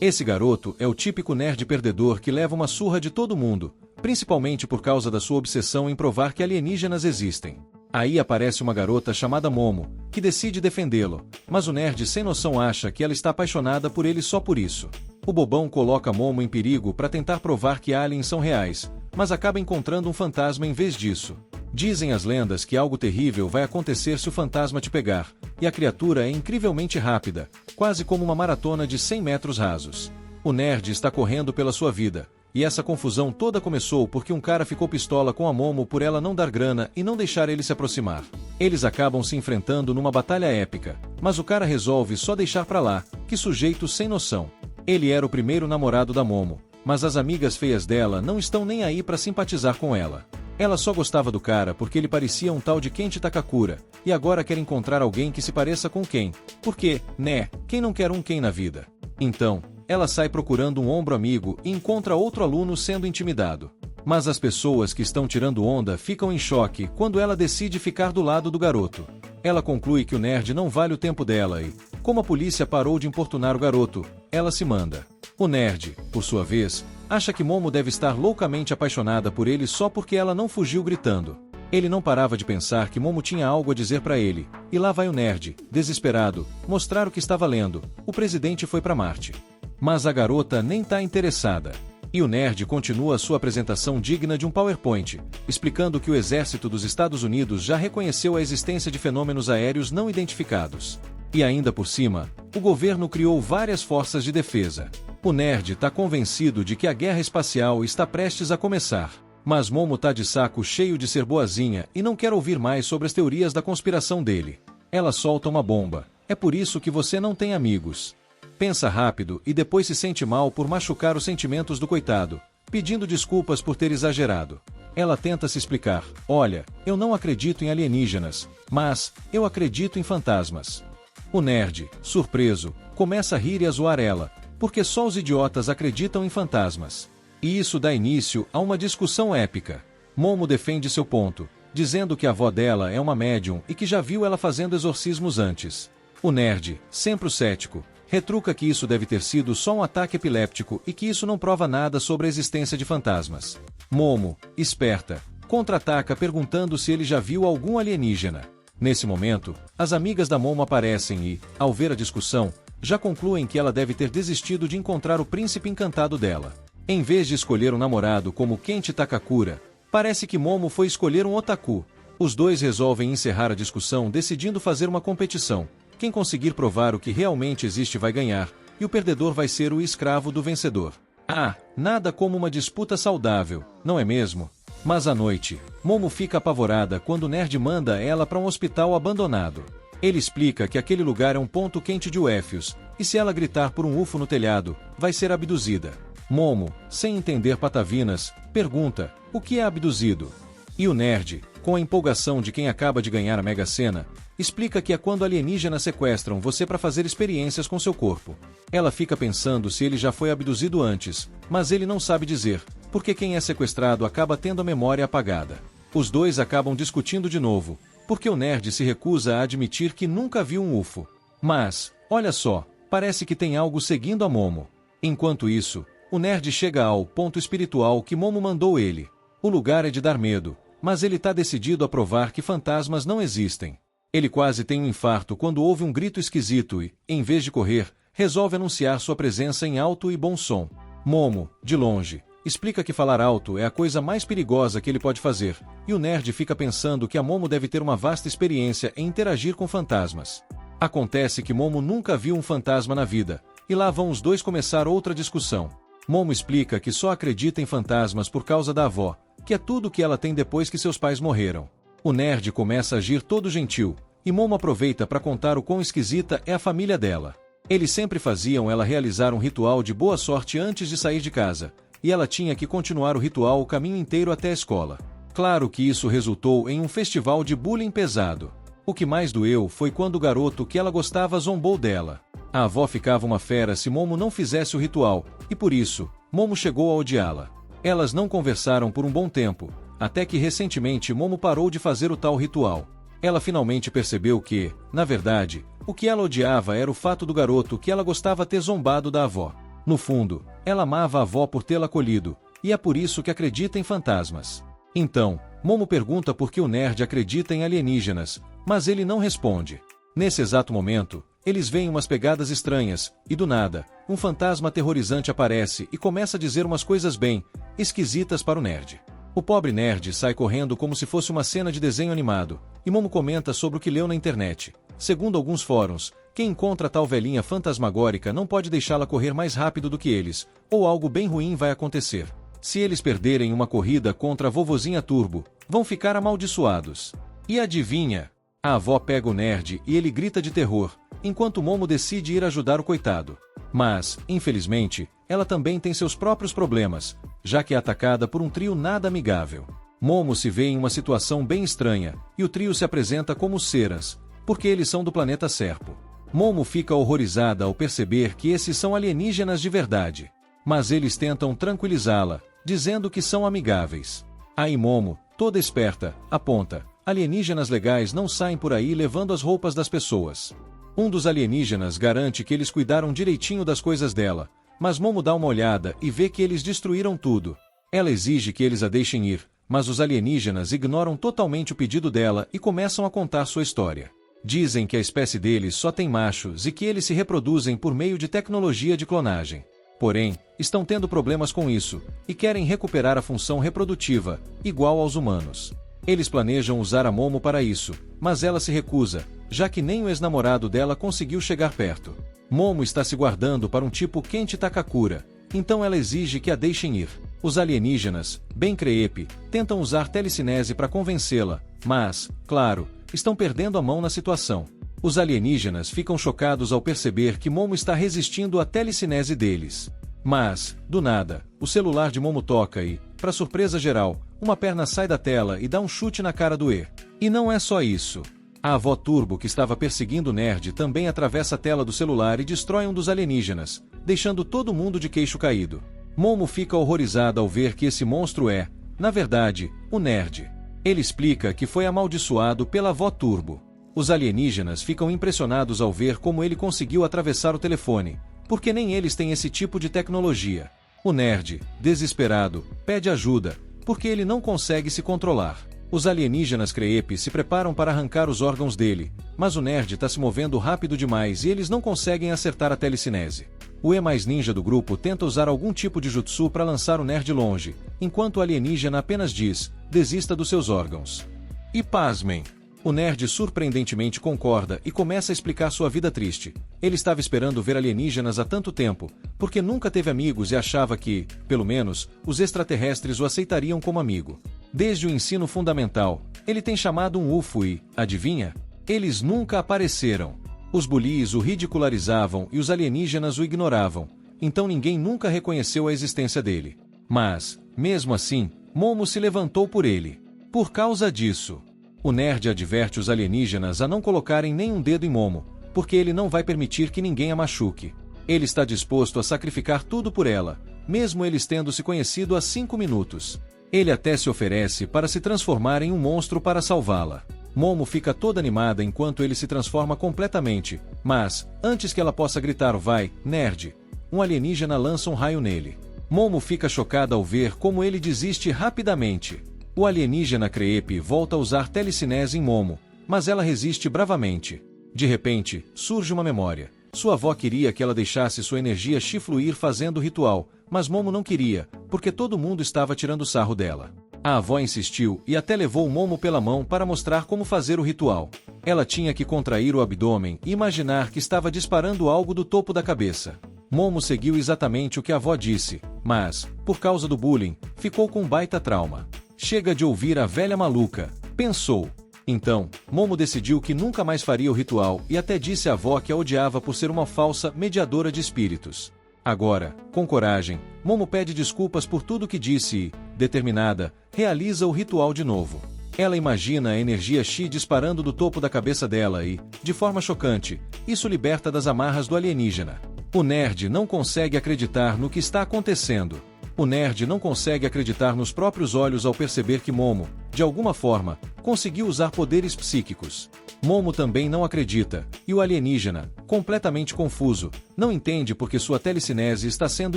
Esse garoto é o típico nerd perdedor que leva uma surra de todo mundo, principalmente por causa da sua obsessão em provar que alienígenas existem. Aí aparece uma garota chamada Momo, que decide defendê-lo, mas o nerd sem noção acha que ela está apaixonada por ele só por isso. O bobão coloca Momo em perigo para tentar provar que aliens são reais, mas acaba encontrando um fantasma em vez disso. Dizem as lendas que algo terrível vai acontecer se o fantasma te pegar, e a criatura é incrivelmente rápida, quase como uma maratona de 100 metros rasos. O nerd está correndo pela sua vida, e essa confusão toda começou porque um cara ficou pistola com a Momo por ela não dar grana e não deixar ele se aproximar. Eles acabam se enfrentando numa batalha épica, mas o cara resolve só deixar pra lá, que sujeito sem noção. Ele era o primeiro namorado da Momo, mas as amigas feias dela não estão nem aí pra simpatizar com ela. Ela só gostava do cara porque ele parecia um tal de Kenti Takakura, e agora quer encontrar alguém que se pareça com Ken, porque, né, quem não quer um Ken na vida? Então, ela sai procurando um ombro amigo e encontra outro aluno sendo intimidado. Mas as pessoas que estão tirando onda ficam em choque quando ela decide ficar do lado do garoto. Ela conclui que o nerd não vale o tempo dela e, como a polícia parou de importunar o garoto, ela se manda. O nerd, por sua vez, acha que Momo deve estar loucamente apaixonada por ele só porque ela não fugiu gritando. Ele não parava de pensar que Momo tinha algo a dizer pra ele, e lá vai o nerd, desesperado, mostrar o que estava lendo: o presidente foi pra Marte. Mas a garota nem tá interessada. E o nerd continua sua apresentação digna de um PowerPoint, explicando que o exército dos Estados Unidos já reconheceu a existência de fenômenos aéreos não identificados. E ainda por cima, o governo criou várias forças de defesa. O nerd tá convencido de que a guerra espacial está prestes a começar. Mas Momo tá de saco cheio de ser boazinha e não quer ouvir mais sobre as teorias da conspiração dele. Ela solta uma bomba: é por isso que você não tem amigos. Pensa rápido e depois se sente mal por machucar os sentimentos do coitado, pedindo desculpas por ter exagerado. Ela tenta se explicar: olha, eu não acredito em alienígenas, mas eu acredito em fantasmas. O nerd, surpreso, começa a rir e a zoar ela, porque só os idiotas acreditam em fantasmas. E isso dá início a uma discussão épica. Momo defende seu ponto, dizendo que a avó dela é uma médium e que já viu ela fazendo exorcismos antes. O nerd, sempre o cético, retruca que isso deve ter sido só um ataque epiléptico e que isso não prova nada sobre a existência de fantasmas. Momo, esperta, contra-ataca perguntando se ele já viu algum alienígena. Nesse momento, as amigas da Momo aparecem e, ao ver a discussão, já concluem que ela deve ter desistido de encontrar o príncipe encantado dela. Em vez de escolher um namorado como Kenti Takakura, parece que Momo foi escolher um otaku. Os dois resolvem encerrar a discussão decidindo fazer uma competição. Quem conseguir provar o que realmente existe vai ganhar, e o perdedor vai ser o escravo do vencedor. Ah, nada como uma disputa saudável, não é mesmo? Mas à noite, Momo fica apavorada quando o nerd manda ela para um hospital abandonado. Ele explica que aquele lugar é um ponto quente de UFOs, e se ela gritar por um UFO no telhado, vai ser abduzida. Momo, sem entender patavinas, pergunta: o que é abduzido? E o nerd, com a empolgação de quem acaba de ganhar a Mega Sena, explica que é quando alienígenas sequestram você para fazer experiências com seu corpo. Ela fica pensando se ele já foi abduzido antes, mas ele não sabe dizer, porque quem é sequestrado acaba tendo a memória apagada. Os dois acabam discutindo de novo, porque o nerd se recusa a admitir que nunca viu um UFO. Mas, olha só, parece que tem algo seguindo a Momo. Enquanto isso, o nerd chega ao ponto espiritual que Momo mandou ele. O lugar é de dar medo, mas ele tá decidido a provar que fantasmas não existem. Ele quase tem um infarto quando ouve um grito esquisito e, em vez de correr, resolve anunciar sua presença em alto e bom som. Momo, de longe, explica que falar alto é a coisa mais perigosa que ele pode fazer, e o nerd fica pensando que a Momo deve ter uma vasta experiência em interagir com fantasmas. Acontece que Momo nunca viu um fantasma na vida, e lá vão os dois começar outra discussão. Momo explica que só acredita em fantasmas por causa da avó, que é tudo que ela tem depois que seus pais morreram. O nerd começa a agir todo gentil, e Momo aproveita para contar o quão esquisita é a família dela. Eles sempre faziam ela realizar um ritual de boa sorte antes de sair de casa, e ela tinha que continuar o ritual o caminho inteiro até a escola. Claro que isso resultou em um festival de bullying pesado. O que mais doeu foi quando o garoto que ela gostava zombou dela. A avó ficava uma fera se Momo não fizesse o ritual, e por isso, Momo chegou a odiá-la. Elas não conversaram por um bom tempo, até que recentemente Momo parou de fazer o tal ritual. Ela finalmente percebeu que, na verdade, o que ela odiava era o fato do garoto que ela gostava ter zombado da avó. No fundo, ela amava a avó por tê-la acolhido, e é por isso que acredita em fantasmas. Então, Momo pergunta por que o nerd acredita em alienígenas, mas ele não responde. Nesse exato momento, eles veem umas pegadas estranhas, e do nada, um fantasma aterrorizante aparece e começa a dizer umas coisas bem esquisitas para o nerd. O pobre nerd sai correndo como se fosse uma cena de desenho animado, e Momo comenta sobre o que leu na internet. Segundo alguns fóruns, quem encontra tal velhinha fantasmagórica não pode deixá-la correr mais rápido do que eles, ou algo bem ruim vai acontecer. Se eles perderem uma corrida contra a vovozinha Turbo, vão ficar amaldiçoados. E adivinha? A avó pega o nerd e ele grita de terror, enquanto Momo decide ir ajudar o coitado. Mas, infelizmente, ela também tem seus próprios problemas, já que é atacada por um trio nada amigável. Momo se vê em uma situação bem estranha, e o trio se apresenta como os Ceras, porque eles são do planeta Serpo. Momo fica horrorizada ao perceber que esses são alienígenas de verdade. Mas eles tentam tranquilizá-la, dizendo que são amigáveis. Aí Momo, toda esperta, aponta: alienígenas legais não saem por aí levando as roupas das pessoas. Um dos alienígenas garante que eles cuidaram direitinho das coisas dela, mas Momo dá uma olhada e vê que eles destruíram tudo. Ela exige que eles a deixem ir, mas os alienígenas ignoram totalmente o pedido dela e começam a contar sua história. Dizem que a espécie deles só tem machos e que eles se reproduzem por meio de tecnologia de clonagem. Porém, estão tendo problemas com isso, e querem recuperar a função reprodutiva, igual aos humanos. Eles planejam usar a Momo para isso, mas ela se recusa, já que nem o ex-namorado dela conseguiu chegar perto. Momo está se guardando para um tipo Kent Takakura, então ela exige que a deixem ir. Os alienígenas, bem creepy, tentam usar telecinese para convencê-la, mas, claro, estão perdendo a mão na situação. Os alienígenas ficam chocados ao perceber que Momo está resistindo à telecinese deles. Mas, do nada, o celular de Momo toca e, para surpresa geral, uma perna sai da tela e dá um chute na cara do E. E não é só isso. A avó Turbo que estava perseguindo o nerd também atravessa a tela do celular e destrói um dos alienígenas, deixando todo mundo de queixo caído. Momo fica horrorizada ao ver que esse monstro é, na verdade, o nerd. Ele explica que foi amaldiçoado pela avó Turbo. Os alienígenas ficam impressionados ao ver como ele conseguiu atravessar o telefone, porque nem eles têm esse tipo de tecnologia. O nerd, desesperado, pede ajuda, porque ele não consegue se controlar. Os alienígenas creepy se preparam para arrancar os órgãos dele, mas o nerd está se movendo rápido demais e eles não conseguem acertar a telecinese. O E mais ninja do grupo tenta usar algum tipo de jutsu para lançar o nerd longe, enquanto o alienígena apenas diz: desista dos seus órgãos. E pasmem! O nerd surpreendentemente concorda e começa a explicar sua vida triste. Ele estava esperando ver alienígenas há tanto tempo, porque nunca teve amigos e achava que, pelo menos, os extraterrestres o aceitariam como amigo. Desde o ensino fundamental, ele tem chamado um UFO e, adivinha? Eles nunca apareceram. Os bullies o ridicularizavam e os alienígenas o ignoravam, então ninguém nunca reconheceu a existência dele. Mas, mesmo assim, Momo se levantou por ele. Por causa disso, o nerd adverte os alienígenas a não colocarem nenhum dedo em Momo, porque ele não vai permitir que ninguém a machuque. Ele está disposto a sacrificar tudo por ela, mesmo eles tendo se conhecido há 5 minutos. Ele até se oferece para se transformar em um monstro para salvá-la. Momo fica toda animada enquanto ele se transforma completamente, mas, antes que ela possa gritar vai, nerd, um alienígena lança um raio nele. Momo fica chocada ao ver como ele desiste rapidamente. O alienígena creepy volta a usar telecinese em Momo, mas ela resiste bravamente. De repente, surge uma memória. Sua avó queria que ela deixasse sua energia chi fluir fazendo o ritual, mas Momo não queria, porque todo mundo estava tirando sarro dela. A avó insistiu e até levou Momo pela mão para mostrar como fazer o ritual. Ela tinha que contrair o abdômen e imaginar que estava disparando algo do topo da cabeça. Momo seguiu exatamente o que a avó disse, mas, por causa do bullying, ficou com um baita trauma. Chega de ouvir a velha maluca, pensou. Então, Momo decidiu que nunca mais faria o ritual e até disse à avó que a odiava por ser uma falsa mediadora de espíritos. Agora, com coragem, Momo pede desculpas por tudo que disse e, determinada, realiza o ritual de novo. Ela imagina a energia chi disparando do topo da cabeça dela e, de forma chocante, isso liberta das amarras do alienígena. O nerd não consegue acreditar no que está acontecendo. O nerd não consegue acreditar nos próprios olhos ao perceber que Momo, de alguma forma, conseguiu usar poderes psíquicos. Momo também não acredita, e o alienígena, completamente confuso, não entende porque sua telecinese está sendo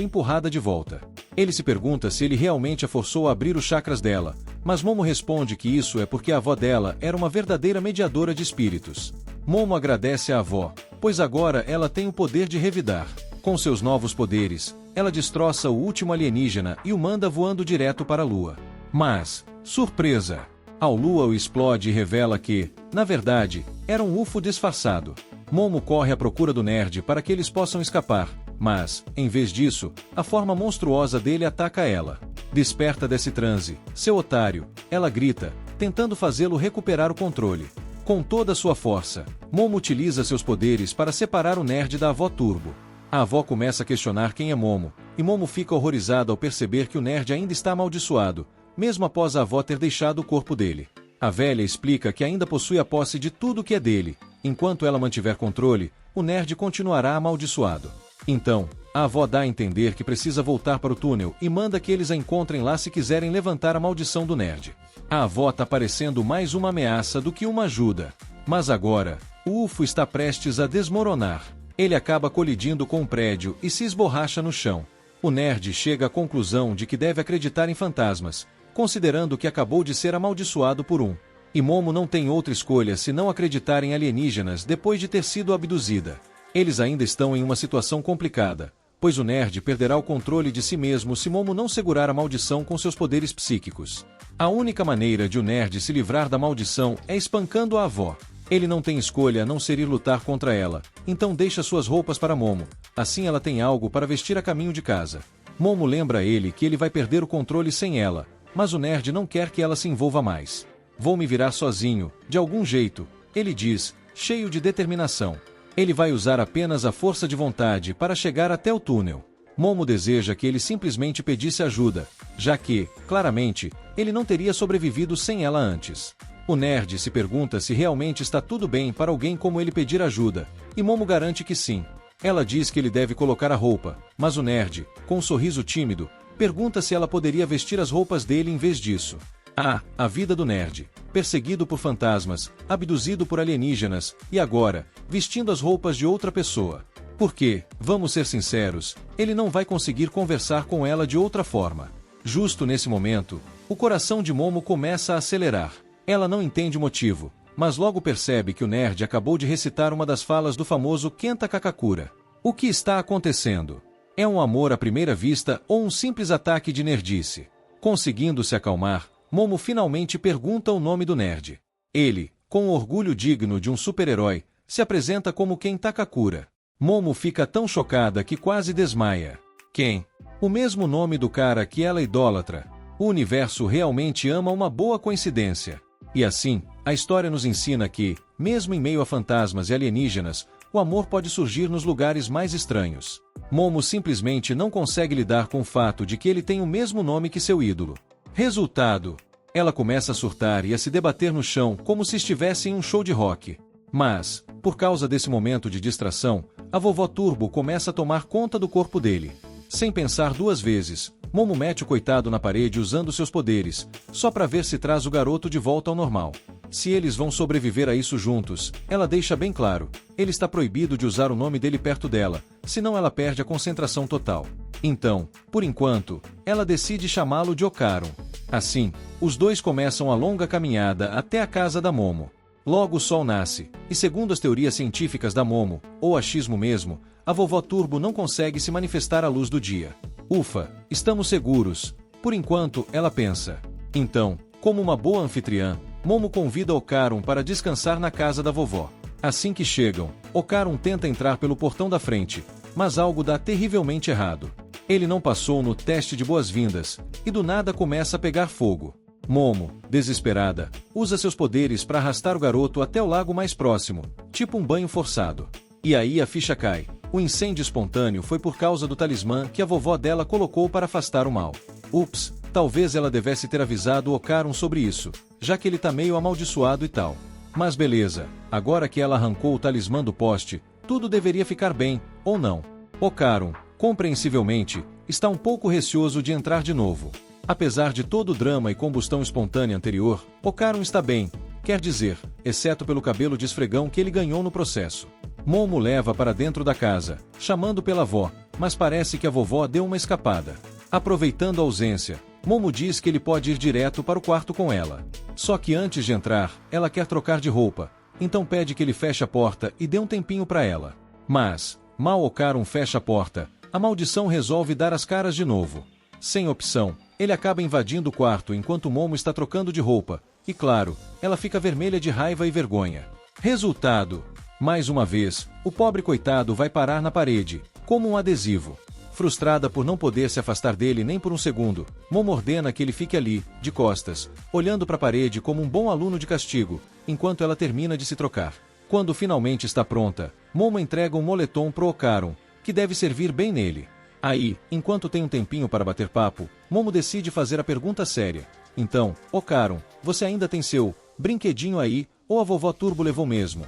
empurrada de volta. Ele se pergunta se ele realmente a forçou a abrir os chakras dela, mas Momo responde que isso é porque a avó dela era uma verdadeira mediadora de espíritos. Momo agradece à avó, pois agora ela tem o poder de revidar. Com seus novos poderes, ela destroça o último alienígena e o manda voando direto para a Lua. Mas, surpresa! A Lua o explode e revela que, na verdade, era um UFO disfarçado. Momo corre à procura do nerd para que eles possam escapar, mas, em vez disso, a forma monstruosa dele ataca ela. Desperta desse transe, seu otário, ela grita, tentando fazê-lo recuperar o controle. Com toda a sua força, Momo utiliza seus poderes para separar o nerd da avó Turbo. A avó começa a questionar quem é Momo, e Momo fica horrorizado ao perceber que o nerd ainda está amaldiçoado, mesmo após a avó ter deixado o corpo dele. A velha explica que ainda possui a posse de tudo que é dele. Enquanto ela mantiver controle, o nerd continuará amaldiçoado. Então, a avó dá a entender que precisa voltar para o túnel e manda que eles a encontrem lá se quiserem levantar a maldição do nerd. A avó tá parecendo mais uma ameaça do que uma ajuda. Mas agora, o UFO está prestes a desmoronar. Ele acaba colidindo com um prédio e se esborracha no chão. O nerd chega à conclusão de que deve acreditar em fantasmas, considerando que acabou de ser amaldiçoado por um. E Momo não tem outra escolha senão acreditar em alienígenas depois de ter sido abduzida. Eles ainda estão em uma situação complicada, pois o nerd perderá o controle de si mesmo se Momo não segurar a maldição com seus poderes psíquicos. A única maneira de o nerd se livrar da maldição é espancando a avó. Ele não tem escolha a não ser ir lutar contra ela, então deixa suas roupas para Momo, assim ela tem algo para vestir a caminho de casa. Momo lembra a ele que ele vai perder o controle sem ela, mas o nerd não quer que ela se envolva mais. Vou me virar sozinho, de algum jeito, ele diz, cheio de determinação. Ele vai usar apenas a força de vontade para chegar até o túnel. Momo deseja que ele simplesmente pedisse ajuda, já que, claramente, ele não teria sobrevivido sem ela antes. O nerd se pergunta se realmente está tudo bem para alguém como ele pedir ajuda, e Momo garante que sim. Ela diz que ele deve colocar a roupa, mas o nerd, com um sorriso tímido, pergunta se ela poderia vestir as roupas dele em vez disso. A vida do nerd, perseguido por fantasmas, abduzido por alienígenas, e agora, vestindo as roupas de outra pessoa. Porque, vamos ser sinceros, ele não vai conseguir conversar com ela de outra forma. Justo nesse momento, o coração de Momo começa a acelerar. Ela não entende o motivo, mas logo percebe que o nerd acabou de recitar uma das falas do famoso Kenta Kakakura. O que está acontecendo? É um amor à primeira vista ou um simples ataque de nerdice? Conseguindo se acalmar, Momo finalmente pergunta o nome do nerd. Ele, com o orgulho digno de um super-herói, se apresenta como Ken Takakura. Momo fica tão chocada que quase desmaia. Ken? O mesmo nome do cara que ela idolatra. O universo realmente ama uma boa coincidência. E assim, a história nos ensina que, mesmo em meio a fantasmas e alienígenas, o amor pode surgir nos lugares mais estranhos. Momo simplesmente não consegue lidar com o fato de que ele tem o mesmo nome que seu ídolo. Resultado: ela começa a surtar e a se debater no chão como se estivesse em um show de rock. Mas, por causa desse momento de distração, a vovó Turbo começa a tomar conta do corpo dele. Sem pensar duas vezes, Momo mete o coitado na parede usando seus poderes, só para ver se traz o garoto de volta ao normal. Se eles vão sobreviver a isso juntos, ela deixa bem claro, ele está proibido de usar o nome dele perto dela, senão ela perde a concentração total. Então, por enquanto, ela decide chamá-lo de Okarun. Assim, os dois começam a longa caminhada até a casa da Momo. Logo o sol nasce, e segundo as teorias científicas da Momo, ou achismo mesmo, a vovó Turbo não consegue se manifestar à luz do dia. Ufa, estamos seguros. Por enquanto, ela pensa. Então, como uma boa anfitriã, Momo convida Okarun para descansar na casa da vovó. Assim que chegam, Okarun tenta entrar pelo portão da frente, mas algo dá terrivelmente errado. Ele não passou no teste de boas-vindas, e do nada começa a pegar fogo. Momo, desesperada, usa seus poderes para arrastar o garoto até o lago mais próximo, tipo um banho forçado. E aí a ficha cai. O incêndio espontâneo foi por causa do talismã que a vovó dela colocou para afastar o mal. Ups, talvez ela devesse ter avisado o Okarun sobre isso, já que ele tá meio amaldiçoado e tal. Mas beleza, agora que ela arrancou o talismã do poste, tudo deveria ficar bem, ou não. Okarun, Compreensivelmente, está um pouco receoso de entrar de novo. Apesar de todo o drama e combustão espontânea anterior, Ocaron está bem, quer dizer, exceto pelo cabelo de esfregão que ele ganhou no processo. Momo leva para dentro da casa, chamando pela avó, mas parece que a vovó deu uma escapada. Aproveitando a ausência, Momo diz que ele pode ir direto para o quarto com ela. Só que antes de entrar, ela quer trocar de roupa, então pede que ele feche a porta e dê um tempinho para ela. Mas, mal Ocaron fecha a porta, a maldição resolve dar as caras de novo. Sem opção, ele acaba invadindo o quarto enquanto Momo está trocando de roupa, e claro, ela fica vermelha de raiva e vergonha. Resultado: mais uma vez, o pobre coitado vai parar na parede, como um adesivo. Frustrada por não poder se afastar dele nem por um segundo, Momo ordena que ele fique ali, de costas, olhando para a parede como um bom aluno de castigo, enquanto ela termina de se trocar. Quando finalmente está pronta, Momo entrega um moletom pro Ocaron, que deve servir bem nele. Aí, enquanto tem um tempinho para bater papo, Momo decide fazer a pergunta séria. Então, Ocaron, você ainda tem seu brinquedinho aí, ou a vovó Turbo levou mesmo?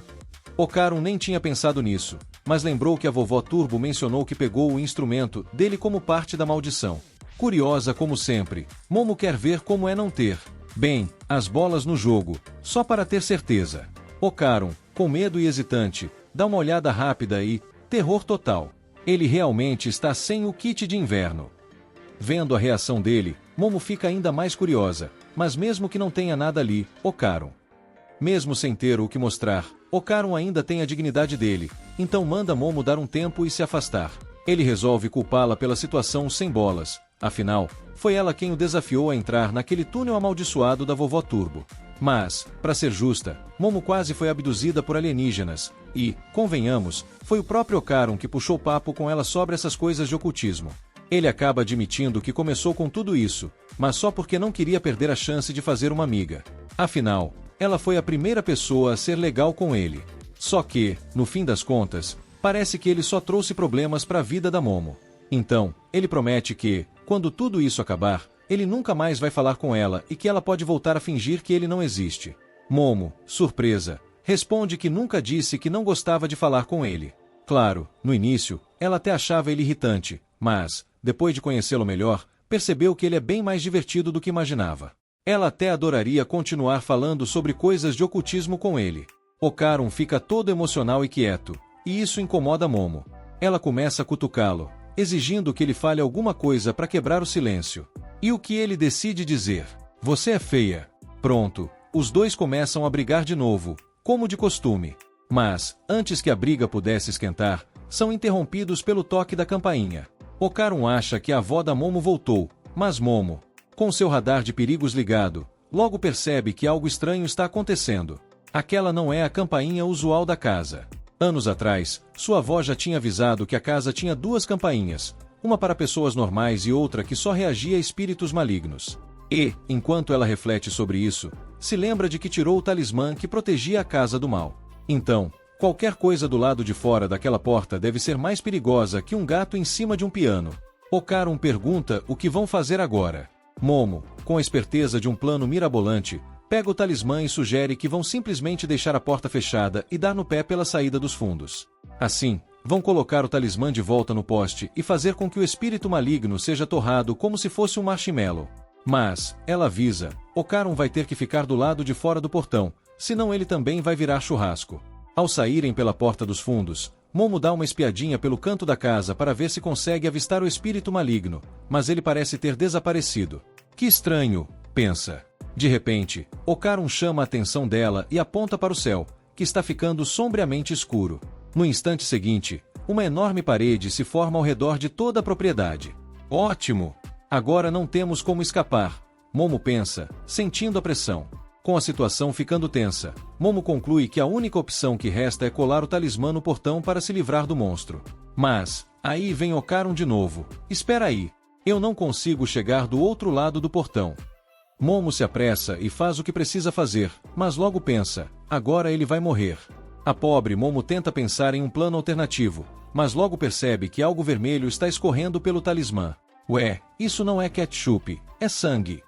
Ocaron nem tinha pensado nisso, mas lembrou que a vovó Turbo mencionou que pegou o instrumento dele como parte da maldição. Curiosa como sempre, Momo quer ver como é não ter, bem, as bolas no jogo, só para ter certeza. Ocaron, com medo e hesitante, dá uma olhada rápida e, terror total. Ele realmente está sem o kit de inverno. Vendo a reação dele, Momo fica ainda mais curiosa, mas mesmo que não tenha nada ali, Ocaron. Mesmo sem ter o que mostrar, Ocaron ainda tem a dignidade dele, então manda Momo dar um tempo e se afastar. Ele resolve culpá-la pela situação sem bolas, afinal, foi ela quem o desafiou a entrar naquele túnel amaldiçoado da vovó Turbo. Mas, para ser justa, Momo quase foi abduzida por alienígenas, e, convenhamos, foi o próprio Ocaron que puxou papo com ela sobre essas coisas de ocultismo. Ele acaba admitindo que começou com tudo isso, mas só porque não queria perder a chance de fazer uma amiga. Afinal, ela foi a primeira pessoa a ser legal com ele. Só que, no fim das contas, parece que ele só trouxe problemas para a vida da Momo. Então, ele promete que, quando tudo isso acabar, ele nunca mais vai falar com ela e que ela pode voltar a fingir que ele não existe. Momo, surpresa, responde que nunca disse que não gostava de falar com ele. Claro, no início, ela até achava ele irritante, mas, depois de conhecê-lo melhor, percebeu que ele é bem mais divertido do que imaginava. Ela até adoraria continuar falando sobre coisas de ocultismo com ele. Ocaron fica todo emocional e quieto, e isso incomoda Momo. Ela começa a cutucá-lo, exigindo que ele fale alguma coisa para quebrar o silêncio. E o que ele decide dizer? Você é feia. Pronto, os dois começam a brigar de novo, como de costume. Mas, antes que a briga pudesse esquentar, são interrompidos pelo toque da campainha. Ocaron acha que a avó da Momo voltou, mas Momo, com seu radar de perigos ligado, logo percebe que algo estranho está acontecendo. Aquela não é a campainha usual da casa. Anos atrás, sua avó já tinha avisado que a casa tinha duas campainhas, uma para pessoas normais e outra que só reagia a espíritos malignos. E, enquanto ela reflete sobre isso, se lembra de que tirou o talismã que protegia a casa do mal. Então, qualquer coisa do lado de fora daquela porta deve ser mais perigosa que um gato em cima de um piano. Ocaron pergunta o que vão fazer agora. Momo, com a esperteza de um plano mirabolante, pega o talismã e sugere que vão simplesmente deixar a porta fechada e dar no pé pela saída dos fundos. Assim, vão colocar o talismã de volta no poste e fazer com que o espírito maligno seja torrado como se fosse um marshmallow. Mas, ela avisa, Ocaron vai ter que ficar do lado de fora do portão, senão ele também vai virar churrasco. Ao saírem pela porta dos fundos, Momo dá uma espiadinha pelo canto da casa para ver se consegue avistar o espírito maligno, mas ele parece ter desaparecido. Que estranho, pensa. De repente, Ocaron chama a atenção dela e aponta para o céu, que está ficando sombriamente escuro. No instante seguinte, uma enorme parede se forma ao redor de toda a propriedade. Ótimo! Agora não temos como escapar, Momo pensa, sentindo a pressão. Com a situação ficando tensa, Momo conclui que a única opção que resta é colar o talismã no portão para se livrar do monstro. Mas, aí vem Ocaron de novo. Espera aí. Eu não consigo chegar do outro lado do portão. Momo se apressa e faz o que precisa fazer, mas logo pensa, agora ele vai morrer. A pobre Momo tenta pensar em um plano alternativo, mas logo percebe que algo vermelho está escorrendo pelo talismã. Ué, isso não é ketchup, é sangue.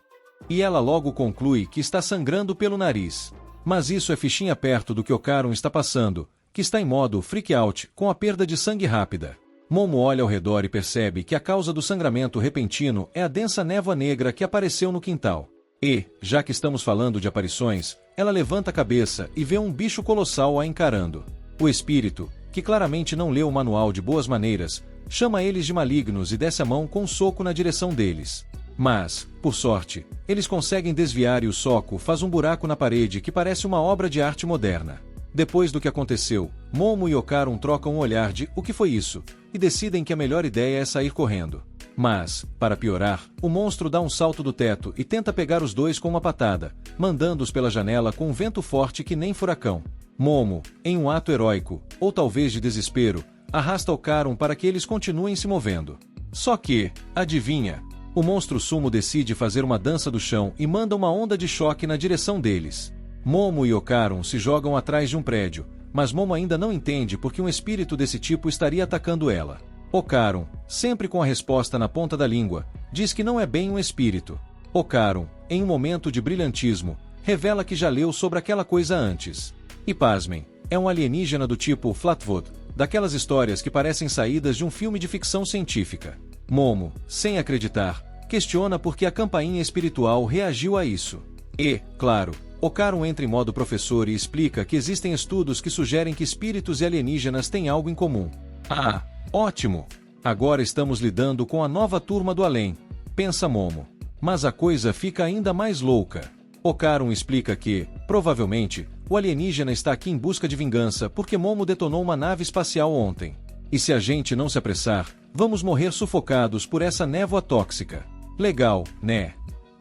E ela logo conclui que está sangrando pelo nariz. Mas isso é fichinha perto do que Ocaron está passando, que está em modo freak out, com a perda de sangue rápida. Momo olha ao redor e percebe que a causa do sangramento repentino é a densa névoa negra que apareceu no quintal. E, já que estamos falando de aparições, ela levanta a cabeça e vê um bicho colossal a encarando. O espírito, que claramente não leu o manual de boas maneiras, chama eles de malignos e desce a mão com um soco na direção deles. Mas, por sorte, eles conseguem desviar e o soco faz um buraco na parede que parece uma obra de arte moderna. Depois do que aconteceu, Momo e Okarun trocam um olhar de "o que foi isso?" e decidem que a melhor ideia é sair correndo. Mas, para piorar, o monstro dá um salto do teto e tenta pegar os dois com uma patada, mandando-os pela janela com um vento forte que nem furacão. Momo, em um ato heróico, ou talvez de desespero, arrasta Okarun para que eles continuem se movendo. Só que, adivinha? O monstro sumo decide fazer uma dança do chão e manda uma onda de choque na direção deles. Momo e Okarun se jogam atrás de um prédio, mas Momo ainda não entende porque um espírito desse tipo estaria atacando ela. Okarun, sempre com a resposta na ponta da língua, diz que não é bem um espírito. Okarun, em um momento de brilhantismo, revela que já leu sobre aquela coisa antes. E pasmem, é um alienígena do tipo Flatwood, daquelas histórias que parecem saídas de um filme de ficção científica. Momo, sem acreditar, questiona por que a campainha espiritual reagiu a isso. E, claro, Okarun entra em modo professor e explica que existem estudos que sugerem que espíritos e alienígenas têm algo em comum. Ah, ótimo! Agora estamos lidando com a nova turma do além, pensa Momo. Mas a coisa fica ainda mais louca. Okarun explica que, provavelmente, o alienígena está aqui em busca de vingança porque Momo detonou uma nave espacial ontem. E se a gente não se apressar, vamos morrer sufocados por essa névoa tóxica. Legal, né?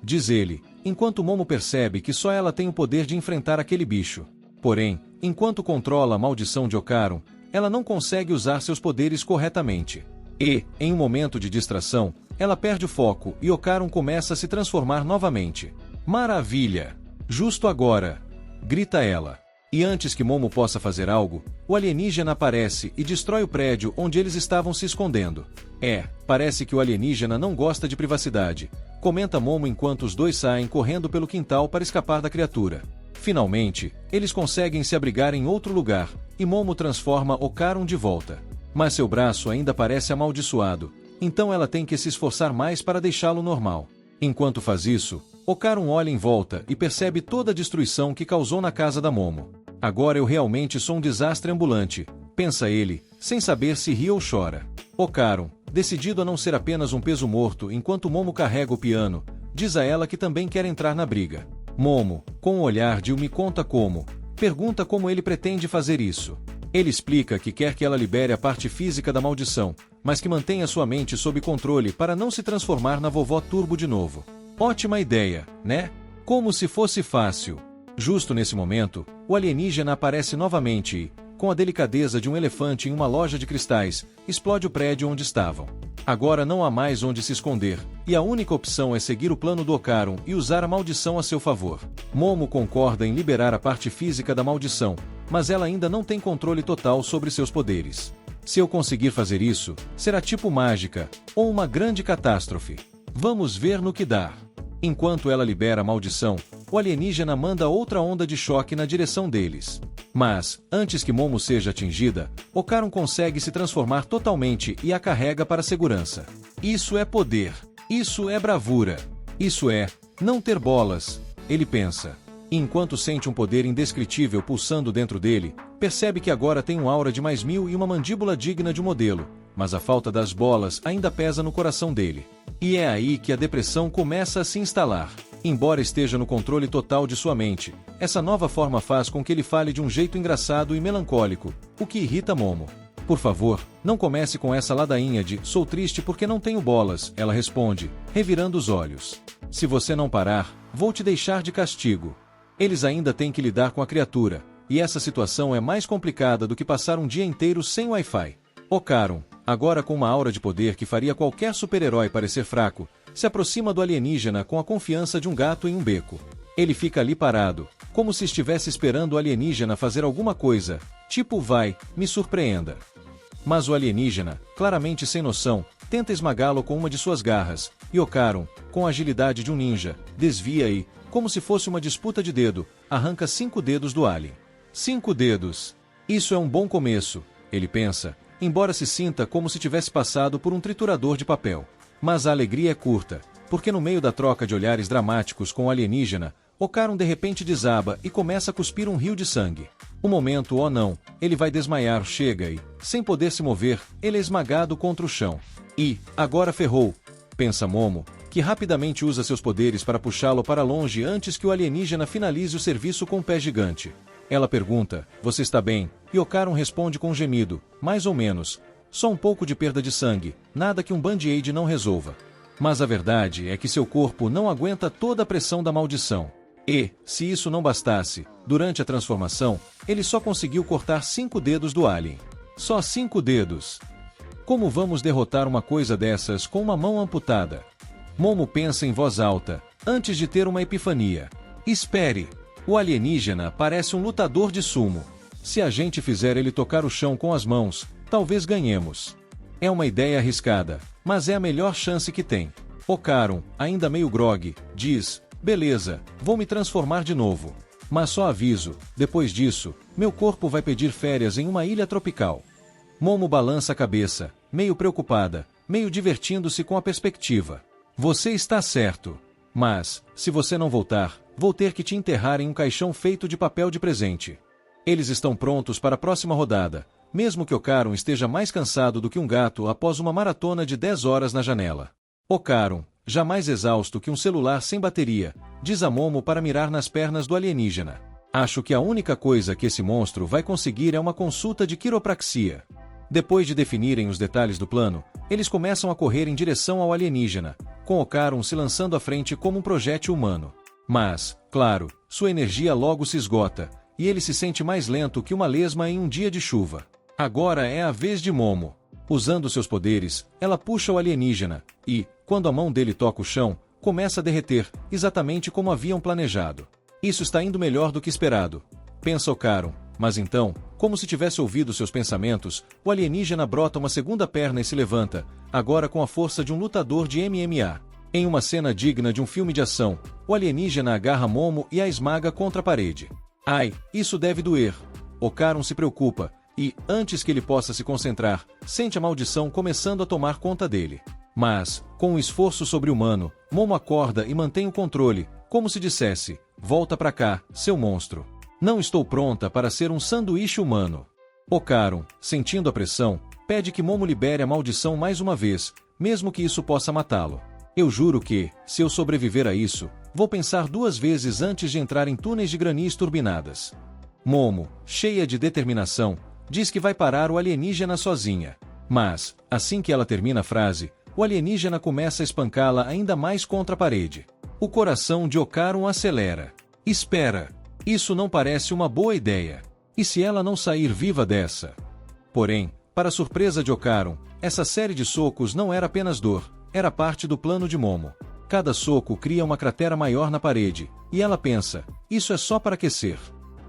Diz ele, enquanto Momo percebe que só ela tem o poder de enfrentar aquele bicho. Porém, enquanto controla a maldição de Okarun, ela não consegue usar seus poderes corretamente. E, em um momento de distração, ela perde o foco e Okarun começa a se transformar novamente. Maravilha! Justo agora! Grita ela. E antes que Momo possa fazer algo, o alienígena aparece e destrói o prédio onde eles estavam se escondendo. Parece que o alienígena não gosta de privacidade, comenta Momo enquanto os dois saem correndo pelo quintal para escapar da criatura. Finalmente, eles conseguem se abrigar em outro lugar, e Momo transforma Okarun de volta. Mas seu braço ainda parece amaldiçoado, então ela tem que se esforçar mais para deixá-lo normal. Enquanto faz isso, Okarun olha em volta e percebe toda a destruição que causou na casa da Momo. Agora eu realmente sou um desastre ambulante, pensa ele, sem saber se ri ou chora. Okarun, decidido a não ser apenas um peso morto enquanto Momo carrega o piano, diz a ela que também quer entrar na briga. Momo, com um olhar de "me conta como", pergunta como ele pretende fazer isso. Ele explica que quer que ela libere a parte física da maldição, mas que mantenha sua mente sob controle para não se transformar na vovó Turbo de novo. Ótima ideia, né? Como se fosse fácil. Justo nesse momento, o alienígena aparece novamente e, com a delicadeza de um elefante em uma loja de cristais, explode o prédio onde estavam. Agora não há mais onde se esconder, e a única opção é seguir o plano do Okarun e usar a maldição a seu favor. Momo concorda em liberar a parte física da maldição, mas ela ainda não tem controle total sobre seus poderes. Se eu conseguir fazer isso, será tipo mágica, ou uma grande catástrofe. Vamos ver no que dá. Enquanto ela libera a maldição, o alienígena manda outra onda de choque na direção deles. Mas, antes que Momo seja atingida, Okarun consegue se transformar totalmente e a carrega para a segurança. Isso é poder. Isso é bravura. Isso é não ter bolas, ele pensa. E enquanto sente um poder indescritível pulsando dentro dele, percebe que agora tem um aura de mais 1000 e uma mandíbula digna de um modelo, mas a falta das bolas ainda pesa no coração dele. E é aí que a depressão começa a se instalar. Embora esteja no controle total de sua mente, essa nova forma faz com que ele fale de um jeito engraçado e melancólico, o que irrita Momo. Por favor, não comece com essa ladainha de "sou triste porque não tenho bolas", ela responde, revirando os olhos. Se você não parar, vou te deixar de castigo. Eles ainda têm que lidar com a criatura, e essa situação é mais complicada do que passar um dia inteiro sem Wi-Fi. Okarun, agora com uma aura de poder que faria qualquer super-herói parecer fraco, se aproxima do alienígena com a confiança de um gato em um beco. Ele fica ali parado, como se estivesse esperando o alienígena fazer alguma coisa, tipo "vai, me surpreenda". Mas o alienígena, claramente sem noção, tenta esmagá-lo com uma de suas garras, e Okarun, com a agilidade de um ninja, desvia e, como se fosse uma disputa de dedo, arranca 5 dedos do alien. 5 dedos. Isso é um bom começo, ele pensa, embora se sinta como se tivesse passado por um triturador de papel. Mas a alegria é curta, porque no meio da troca de olhares dramáticos com o alienígena, Ocarum de repente desaba e começa a cuspir um rio de sangue. O momento, oh não, ele vai desmaiar, chega e, sem poder se mover, ele é esmagado contra o chão. E, agora ferrou, pensa Momo, que rapidamente usa seus poderes para puxá-lo para longe antes que o alienígena finalize o serviço com o pé gigante. Ela pergunta, você está bem? E Ocarum responde com um gemido, mais ou menos. Só um pouco de perda de sangue, nada que um band-aid não resolva. Mas a verdade é que seu corpo não aguenta toda a pressão da maldição. E, se isso não bastasse, durante a transformação, ele só conseguiu cortar 5 dedos do alien. Só 5 dedos. Como vamos derrotar uma coisa dessas com uma mão amputada? Momo pensa em voz alta, antes de ter uma epifania. Espere! O alienígena parece um lutador de sumo. Se a gente fizer ele tocar o chão com as mãos, talvez ganhemos. É uma ideia arriscada, mas é a melhor chance que tem. Ocarum, ainda meio grogue, diz, beleza, vou me transformar de novo. Mas só aviso, depois disso, meu corpo vai pedir férias em uma ilha tropical. Momo balança a cabeça, meio preocupada, meio divertindo-se com a perspectiva. Você está certo. Mas, se você não voltar, vou ter que te enterrar em um caixão feito de papel de presente. Eles estão prontos para a próxima rodada, mesmo que Ocarum esteja mais cansado do que um gato após uma maratona de 10 horas na janela. Ocarum, já mais exausto que um celular sem bateria, diz a Momo para mirar nas pernas do alienígena. Acho que a única coisa que esse monstro vai conseguir é uma consulta de quiropraxia. Depois de definirem os detalhes do plano, eles começam a correr em direção ao alienígena, com Ocarum se lançando à frente como um projétil humano. Mas, claro, sua energia logo se esgota, e ele se sente mais lento que uma lesma em um dia de chuva. Agora é a vez de Momo. Usando seus poderes, ela puxa o alienígena, e, quando a mão dele toca o chão, começa a derreter, exatamente como haviam planejado. Isso está indo melhor do que esperado, pensa Ocarum, mas então, como se tivesse ouvido seus pensamentos, o alienígena brota uma segunda perna e se levanta, agora com a força de um lutador de MMA. Em uma cena digna de um filme de ação, o alienígena agarra Momo e a esmaga contra a parede. Ai, isso deve doer. Ocarum se preocupa, e, antes que ele possa se concentrar, sente a maldição começando a tomar conta dele. Mas, com um esforço sobre-humano, Momo acorda e mantém o controle, como se dissesse, volta pra cá, seu monstro. Não estou pronta para ser um sanduíche humano. Ocarum, sentindo a pressão, pede que Momo libere a maldição mais uma vez, mesmo que isso possa matá-lo. Eu juro que, se eu sobreviver a isso, vou pensar 2 vezes antes de entrar em túneis de granis turbinadas. Momo, cheia de determinação, diz que vai parar o alienígena sozinha. Mas, assim que ela termina a frase, o alienígena começa a espancá-la ainda mais contra a parede. O coração de Ocarum acelera. Espera! Isso não parece uma boa ideia. E se ela não sair viva dessa? Porém, para surpresa de Ocarum, essa série de socos não era apenas dor, era parte do plano de Momo. Cada soco cria uma cratera maior na parede, e ela pensa, isso é só para aquecer.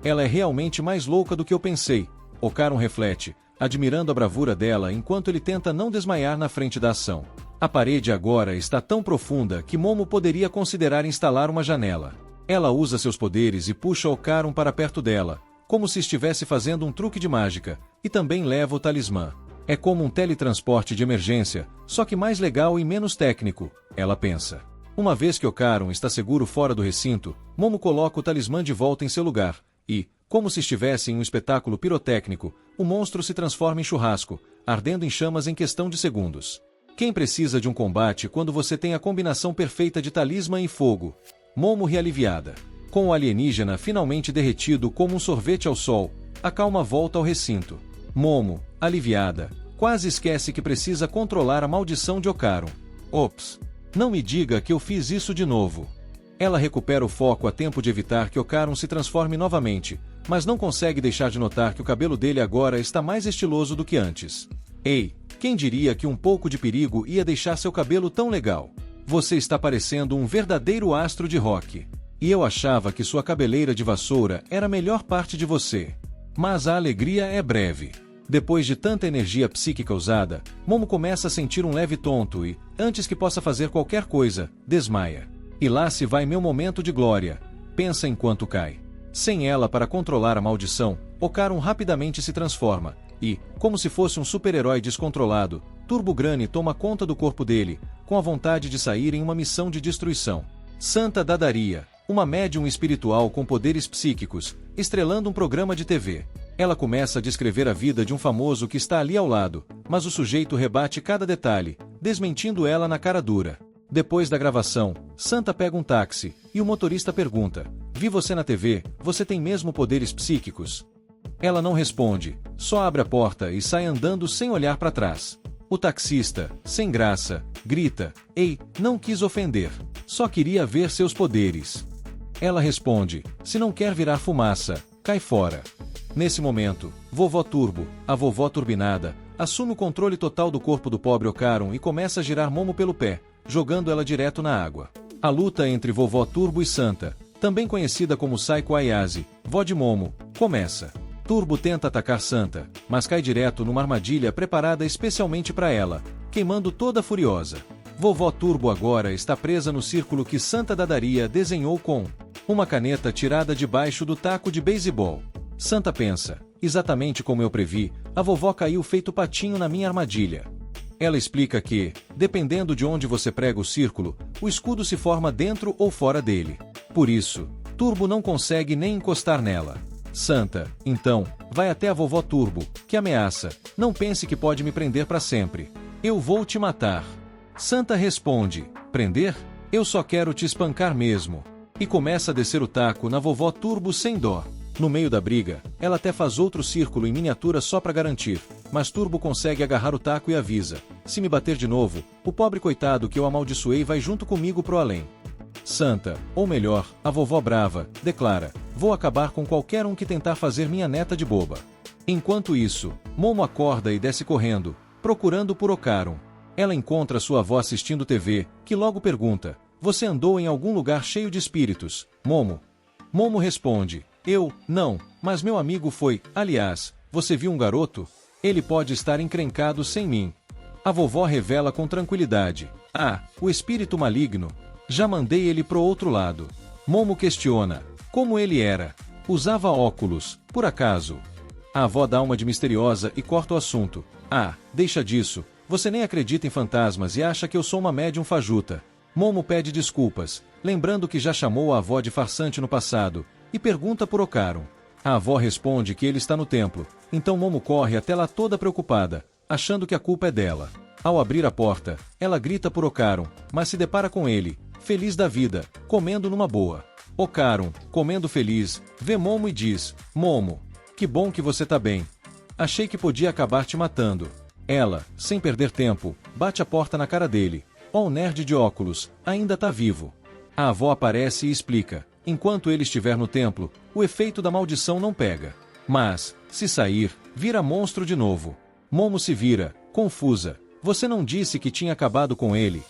Ela é realmente mais louca do que eu pensei, Ocarum reflete, admirando a bravura dela enquanto ele tenta não desmaiar na frente da ação. A parede agora está tão profunda que Momo poderia considerar instalar uma janela. Ela usa seus poderes e puxa Ocarum para perto dela, como se estivesse fazendo um truque de mágica, e também leva o talismã. É como um teletransporte de emergência, só que mais legal e menos técnico, ela pensa. Uma vez que Ocarum está seguro fora do recinto, Momo coloca o talismã de volta em seu lugar, e, como se estivesse em um espetáculo pirotécnico, o monstro se transforma em churrasco, ardendo em chamas em questão de segundos. Quem precisa de um combate quando você tem a combinação perfeita de talismã e fogo? Momo ri aliviada. Com o alienígena finalmente derretido como um sorvete ao sol, a calma volta ao recinto. Momo, aliviada, quase esquece que precisa controlar a maldição de Ocarum. Ops! Não me diga que eu fiz isso de novo. Ela recupera o foco a tempo de evitar que Ocarum se transforme novamente, mas não consegue deixar de notar que o cabelo dele agora está mais estiloso do que antes. Ei, quem diria que um pouco de perigo ia deixar seu cabelo tão legal? Você está parecendo um verdadeiro astro de rock. E eu achava que sua cabeleira de vassoura era a melhor parte de você. Mas a alegria é breve. Depois de tanta energia psíquica usada, Momo começa a sentir um leve tonto e, antes que possa fazer qualquer coisa, desmaia. E lá se vai meu momento de glória, pensa enquanto cai. Sem ela para controlar a maldição, Ocarum rapidamente se transforma, E, como se fosse um super-herói descontrolado, Turbo Grani toma conta do corpo dele, com a vontade de sair em uma missão de destruição. Santa Dadaria, uma médium espiritual com poderes psíquicos, estrelando um programa de TV. Ela começa a descrever a vida de um famoso que está ali ao lado, mas o sujeito rebate cada detalhe, desmentindo ela na cara dura. Depois da gravação, Santa pega um táxi, e o motorista pergunta: "Vi você na TV, você tem mesmo poderes psíquicos?" Ela não responde, só abre a porta e sai andando sem olhar para trás. O taxista, sem graça, grita: "Ei, não quis ofender. Só queria ver seus poderes." Ela responde: "Se não quer virar fumaça, cai fora." Nesse momento, Vovó Turbo, a vovó turbinada, assume o controle total do corpo do pobre Ocaron e começa a girar Momo pelo pé, jogando ela direto na água. A luta entre Vovó Turbo e Santa, também conhecida como Saiko Ayase, vó de Momo, começa. Turbo tenta atacar Santa, mas cai direto numa armadilha preparada especialmente para ela, queimando toda furiosa. Vovó Turbo agora está presa no círculo que Santa Dadaria desenhou com uma caneta tirada debaixo do taco de beisebol. Santa pensa: exatamente como eu previ, a vovó caiu feito patinho na minha armadilha. Ela explica que, dependendo de onde você prega o círculo, o escudo se forma dentro ou fora dele. Por isso, Turbo não consegue nem encostar nela. Santa, então, vai até a vovó Turbo, que ameaça: "Não pense que pode me prender para sempre. Eu vou te matar." Santa responde: "Prender? Eu só quero te espancar mesmo." E começa a descer o taco na vovó Turbo sem dó. No meio da briga, ela até faz outro círculo em miniatura só para garantir, mas Turbo consegue agarrar o taco e avisa: "Se me bater de novo, o pobre coitado que eu amaldiçoei vai junto comigo pro além." Santa, ou melhor, a vovó brava, declara: "Vou acabar com qualquer um que tentar fazer minha neta de boba." Enquanto isso, Momo acorda e desce correndo, procurando por Ocaron. Ela encontra sua avó assistindo TV, que logo pergunta: "Você andou em algum lugar cheio de espíritos, Momo?" Momo responde: "Eu, não, mas meu amigo foi. Aliás, você viu um garoto? Ele pode estar encrencado sem mim." A vovó revela com tranquilidade: "Ah, o espírito maligno. Já mandei ele pro outro lado." Momo questiona: "Como ele era? Usava óculos, por acaso?" A avó dá uma de misteriosa e corta o assunto: "Ah, deixa disso. Você nem acredita em fantasmas e acha que eu sou uma médium fajuta." Momo pede desculpas, lembrando que já chamou a avó de farsante no passado, e pergunta por Ocaron. A avó responde que ele está no templo, então Momo corre até lá toda preocupada, achando que a culpa é dela. Ao abrir a porta, ela grita por Ocaron, mas se depara com ele, feliz da vida, comendo numa boa. Ocaron, comendo feliz, vê Momo e diz: "Momo, que bom que você tá bem. Achei que podia acabar te matando." Ela, sem perder tempo, bate a porta na cara dele. "Ó, o nerd de óculos, ainda tá vivo." A avó aparece e explica: enquanto ele estiver no templo, o efeito da maldição não pega. Mas, se sair, vira monstro de novo. Momo se vira, confusa: "Você não disse que tinha acabado com ele?"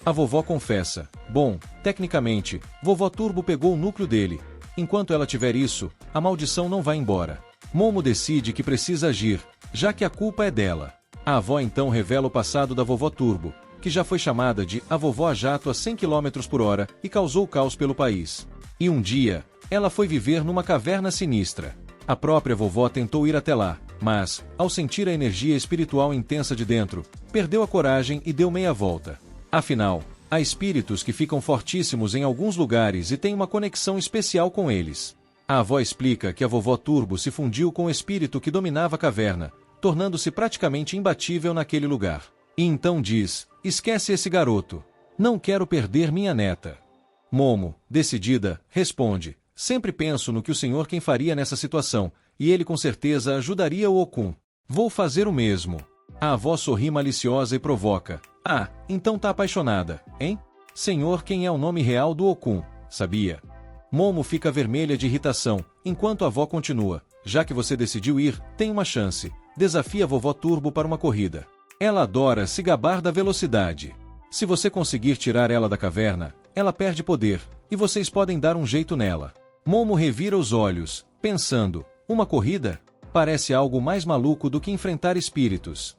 A vovó confessa: "Bom, tecnicamente, vovó Turbo pegou o núcleo dele. Enquanto ela tiver isso, a maldição não vai embora." Momo decide que precisa agir, já que a culpa é dela. A avó então revela o passado da vovó Turbo, que já foi chamada de a vovó a jato a 100 km por hora e causou caos pelo país. E um dia, ela foi viver numa caverna sinistra. A própria vovó tentou ir até lá, mas, ao sentir a energia espiritual intensa de dentro, perdeu a coragem e deu meia volta. Afinal, há espíritos que ficam fortíssimos em alguns lugares e têm uma conexão especial com eles. A avó explica que a vovó Turbo se fundiu com o espírito que dominava a caverna, tornando-se praticamente imbatível naquele lugar. E então diz: "Esquece esse garoto. Não quero perder minha neta." Momo, decidida, responde: "Sempre penso no que o senhor quem faria nessa situação, e ele com certeza ajudaria o Okun. Vou fazer o mesmo." A avó sorri maliciosa e provoca: "Ah, então tá apaixonada, hein? Senhor quem é o nome real do Okun, sabia?" Momo fica vermelha de irritação, enquanto a avó continua: "Já que você decidiu ir, tem uma chance. Desafia a vovó Turbo para uma corrida. Ela adora se gabar da velocidade. Se você conseguir tirar ela da caverna, ela perde poder, e vocês podem dar um jeito nela." Momo revira os olhos, pensando: uma corrida? Parece algo mais maluco do que enfrentar espíritos.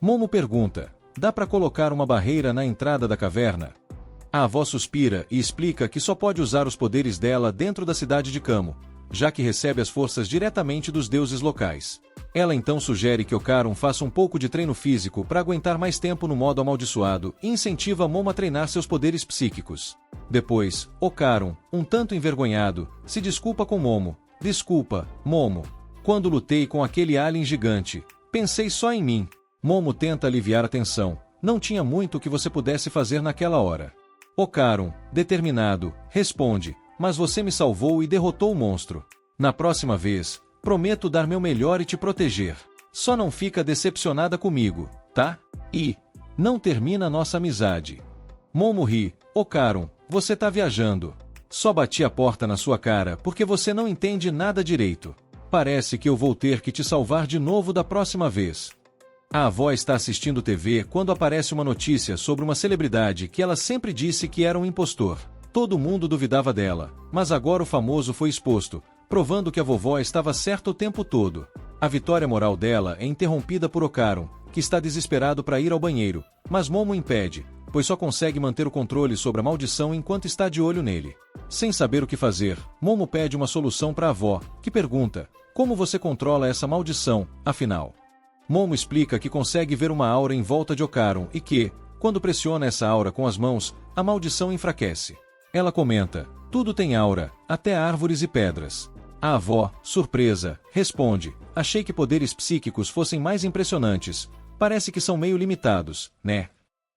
Momo pergunta: "Dá para colocar uma barreira na entrada da caverna?" A avó suspira e explica que só pode usar os poderes dela dentro da cidade de Kamo, já que recebe as forças diretamente dos deuses locais. Ela então sugere que Ocarum faça um pouco de treino físico para aguentar mais tempo no modo amaldiçoado e incentiva Momo a treinar seus poderes psíquicos. Depois, Ocarum, um tanto envergonhado, se desculpa com Momo. Desculpa, Momo. Quando lutei com aquele alien gigante, pensei só em mim. Momo tenta aliviar a tensão. Não tinha muito que você pudesse fazer naquela hora. Ocarum, determinado, responde, mas você me salvou e derrotou o monstro. Na próxima vez, prometo dar meu melhor e te proteger. Só não fica decepcionada comigo, tá? E não termina nossa amizade. Momo ri. Ocarum, você tá viajando. Só bati a porta na sua cara porque você não entende nada direito. Parece que eu vou ter que te salvar de novo da próxima vez. A avó está assistindo TV quando aparece uma notícia sobre uma celebridade que ela sempre disse que era um impostor. Todo mundo duvidava dela, mas agora o famoso foi exposto, provando que a vovó estava certa o tempo todo. A vitória moral dela é interrompida por Ocarum, que está desesperado para ir ao banheiro, mas Momo impede, pois só consegue manter o controle sobre a maldição enquanto está de olho nele. Sem saber o que fazer, Momo pede uma solução para a avó, que pergunta: como você controla essa maldição, afinal? Momo explica que consegue ver uma aura em volta de Ocarum e que, quando pressiona essa aura com as mãos, a maldição enfraquece. Ela comenta: tudo tem aura, até árvores e pedras. A avó, surpresa, responde: achei que poderes psíquicos fossem mais impressionantes. Parece que são meio limitados, né?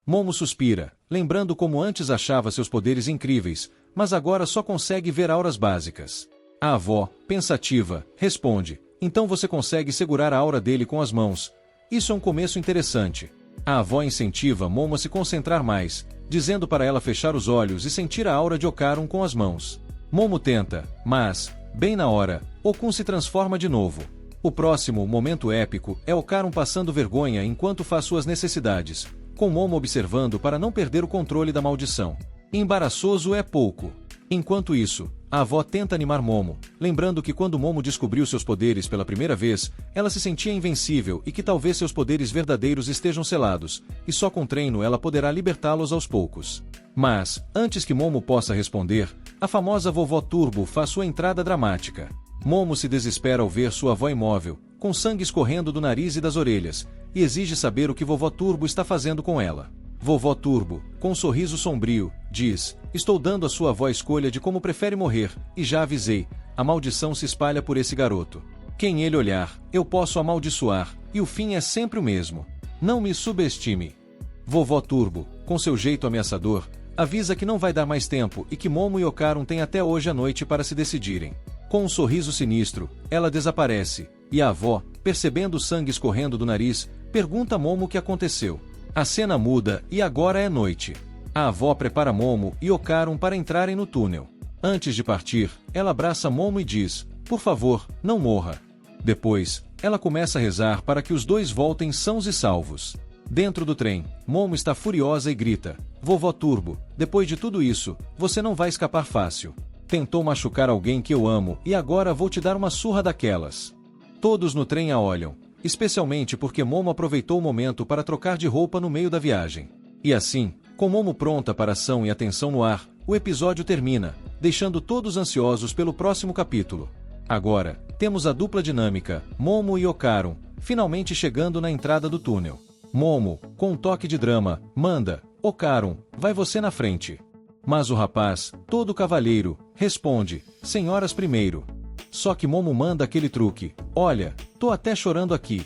Momo suspira, lembrando como antes achava seus poderes incríveis, mas agora só consegue ver auras básicas. A avó, pensativa, responde: então você consegue segurar a aura dele com as mãos. Isso é um começo interessante. A avó incentiva Momo a se concentrar mais, dizendo para ela fechar os olhos e sentir a aura de Ocarum com as mãos. Momo tenta, mas, bem na hora, Okun se transforma de novo. O próximo momento épico é Ocarum passando vergonha enquanto faz suas necessidades, com Momo observando para não perder o controle da maldição. Embaraçoso é pouco. Enquanto isso, a avó tenta animar Momo, lembrando que quando Momo descobriu seus poderes pela primeira vez, ela se sentia invencível e que talvez seus poderes verdadeiros estejam selados, e só com treino ela poderá libertá-los aos poucos. Mas, antes que Momo possa responder, a famosa vovó Turbo faz sua entrada dramática. Momo se desespera ao ver sua avó imóvel, com sangue escorrendo do nariz e das orelhas, e exige saber o que vovó Turbo está fazendo com ela. Vovó Turbo, com um sorriso sombrio, diz: estou dando à sua avó a escolha de como prefere morrer, e já avisei, a maldição se espalha por esse garoto. Quem ele olhar, eu posso amaldiçoar, e o fim é sempre o mesmo. Não me subestime. Vovó Turbo, com seu jeito ameaçador, avisa que não vai dar mais tempo e que Momo e Ocarum têm até hoje à noite para se decidirem. Com um sorriso sinistro, ela desaparece, e a avó, percebendo o sangue escorrendo do nariz, pergunta a Momo o que aconteceu. A cena muda e agora é noite. A avó prepara Momo e Ocarum para entrarem no túnel. Antes de partir, ela abraça Momo e diz: por favor, não morra. Depois, ela começa a rezar para que os dois voltem sãos e salvos. Dentro do trem, Momo está furiosa e grita: vovó Turbo, depois de tudo isso, você não vai escapar fácil. Tentou machucar alguém que eu amo e agora vou te dar uma surra daquelas. Todos no trem a olham, especialmente porque Momo aproveitou o momento para trocar de roupa no meio da viagem. E assim, com Momo pronta para ação e atenção no ar, o episódio termina, deixando todos ansiosos pelo próximo capítulo. Agora, temos a dupla dinâmica, Momo e Ocarum, finalmente chegando na entrada do túnel. Momo, com um toque de drama, manda: Ocarum, vai você na frente. Mas o rapaz, todo cavalheiro, responde: senhoras primeiro. Só que Momo manda aquele truque: olha, tô até chorando aqui.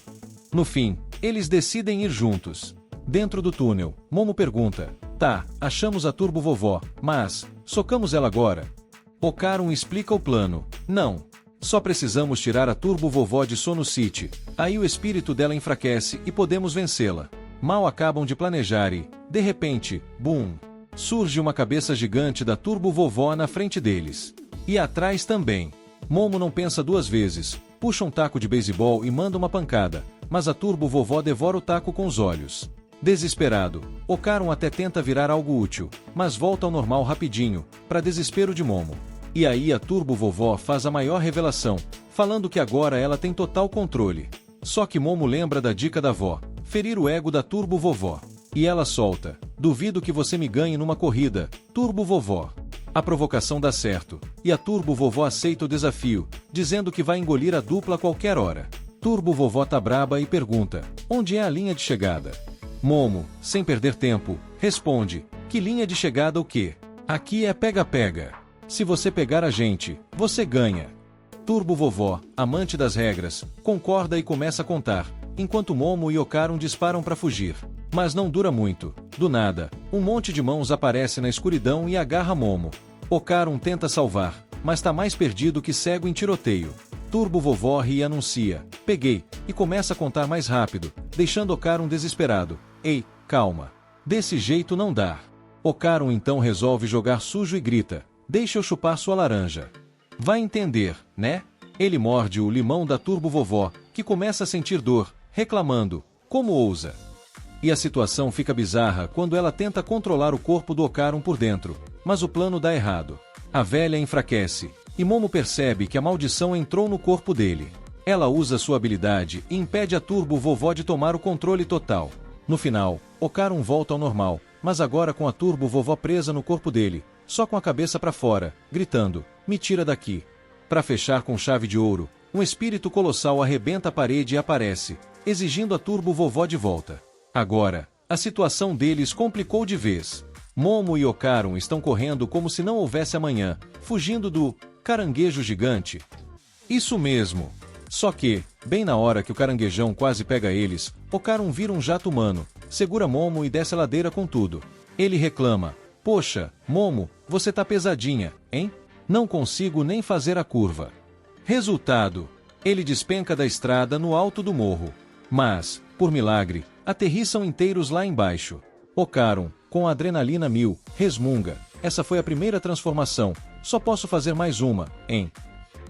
No fim, eles decidem ir juntos. Dentro do túnel, Momo pergunta: tá, achamos a Turbo Vovó, mas, socamos ela agora? Ocarum explica o plano: não. Só precisamos tirar a Turbo Vovó de Sono City, aí o espírito dela enfraquece e podemos vencê-la. Mal acabam de planejar e, de repente, bum! Surge uma cabeça gigante da Turbo Vovó na frente deles. E atrás também. Momo não pensa duas vezes, puxa um taco de beisebol e manda uma pancada, mas a Turbo Vovó devora o taco com os olhos. Desesperado, Ocarum até tenta virar algo útil, mas volta ao normal rapidinho, para desespero de Momo. E aí a Turbo Vovó faz a maior revelação, falando que agora ela tem total controle. Só que Momo lembra da dica da avó: ferir o ego da Turbo Vovó. E ela solta: duvido que você me ganhe numa corrida, Turbo Vovó. A provocação dá certo, e a Turbo Vovó aceita o desafio, dizendo que vai engolir a dupla a qualquer hora. Turbo Vovó tá braba e pergunta: onde é a linha de chegada? Momo, sem perder tempo, responde: que linha de chegada o quê? Aqui é pega-pega. Se você pegar a gente, você ganha. Turbo Vovó, amante das regras, concorda e começa a contar, enquanto Momo e Okarun disparam para fugir. Mas não dura muito. Do nada, um monte de mãos aparece na escuridão e agarra Momo. Okarun tenta salvar, mas tá mais perdido que cego em tiroteio. Turbo Vovó ri e anuncia: peguei, e começa a contar mais rápido, deixando Okarun desesperado. Ei, calma. Desse jeito não dá. Okarun então resolve jogar sujo e grita: deixa eu chupar sua laranja. Vai entender, né? Ele morde o limão da Turbo Vovó, que começa a sentir dor, reclamando: como ousa? E a situação fica bizarra quando ela tenta controlar o corpo do Okarun por dentro, mas o plano dá errado. A velha enfraquece, e Momo percebe que a maldição entrou no corpo dele. Ela usa sua habilidade e impede a Turbo Vovó de tomar o controle total. No final, Okarun volta ao normal, mas agora com a Turbo Vovó presa no corpo dele, só com a cabeça para fora, gritando: me tira daqui. Para fechar com chave de ouro, um espírito colossal arrebenta a parede e aparece, exigindo a Turbo Vovó de volta. Agora, a situação deles complicou de vez. Momo e Okarun estão correndo como se não houvesse amanhã, fugindo do caranguejo gigante. Isso mesmo. Só que, bem na hora que o caranguejão quase pega eles, Okarun vira um jato humano, segura Momo e desce a ladeira com tudo. Ele reclama: poxa, Momo, você tá pesadinha, hein? Não consigo nem fazer a curva. Resultado: ele despenca da estrada no alto do morro. Mas, por milagre, aterrissam inteiros lá embaixo. Okarun, com a adrenalina mil, resmunga: essa foi a primeira transformação, só posso fazer mais uma, hein?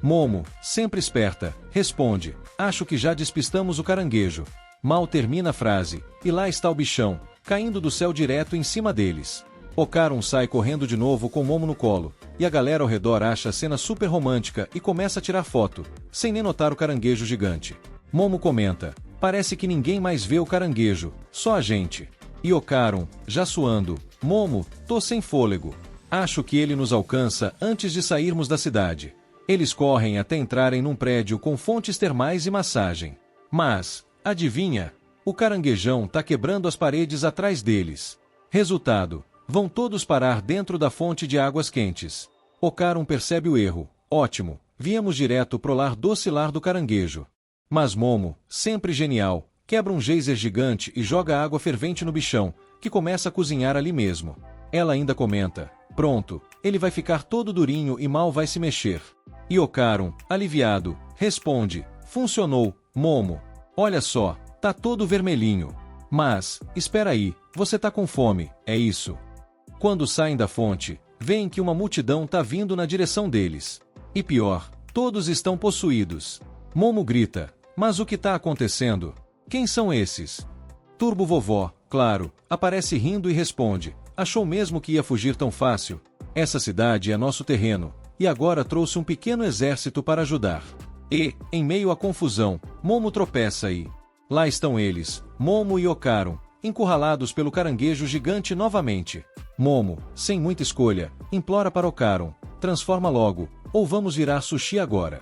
Momo, sempre esperta, responde: acho que já despistamos o caranguejo. Mal termina a frase, e lá está o bichão, caindo do céu direto em cima deles. Okarun sai correndo de novo com Momo no colo, e a galera ao redor acha a cena super romântica e começa a tirar foto, sem nem notar o caranguejo gigante. Momo comenta: parece que ninguém mais vê o caranguejo, só a gente. E Okarun, já suando: Momo, tô sem fôlego. Acho que ele nos alcança antes de sairmos da cidade. Eles correm até entrarem num prédio com fontes termais e massagem. Mas, adivinha? O caranguejão tá quebrando as paredes atrás deles. Resultado: vão todos parar dentro da fonte de águas quentes. Okarun percebe o erro. Ótimo, viemos direto pro lar docilar do caranguejo. Mas Momo, sempre genial, quebra um geyser gigante e joga água fervente no bichão, que começa a cozinhar ali mesmo. Ela ainda comenta: pronto, ele vai ficar todo durinho e mal vai se mexer. E Okarun, aliviado, responde: funcionou, Momo. Olha só, tá todo vermelhinho. Mas, espera aí, você tá com fome, é isso? Quando saem da fonte, veem que uma multidão tá vindo na direção deles. E pior, todos estão possuídos. Momo grita: mas o que tá acontecendo? Quem são esses? Turbo Vovó, claro, aparece rindo e responde: achou mesmo que ia fugir tão fácil? Essa cidade é nosso terreno, e agora trouxe um pequeno exército para ajudar. E, em meio à confusão, Momo tropeça e... lá estão eles, Momo e Okarun, encurralados pelo caranguejo gigante novamente. Momo, sem muita escolha, implora para Okarun: transforma logo, ou vamos virar sushi agora.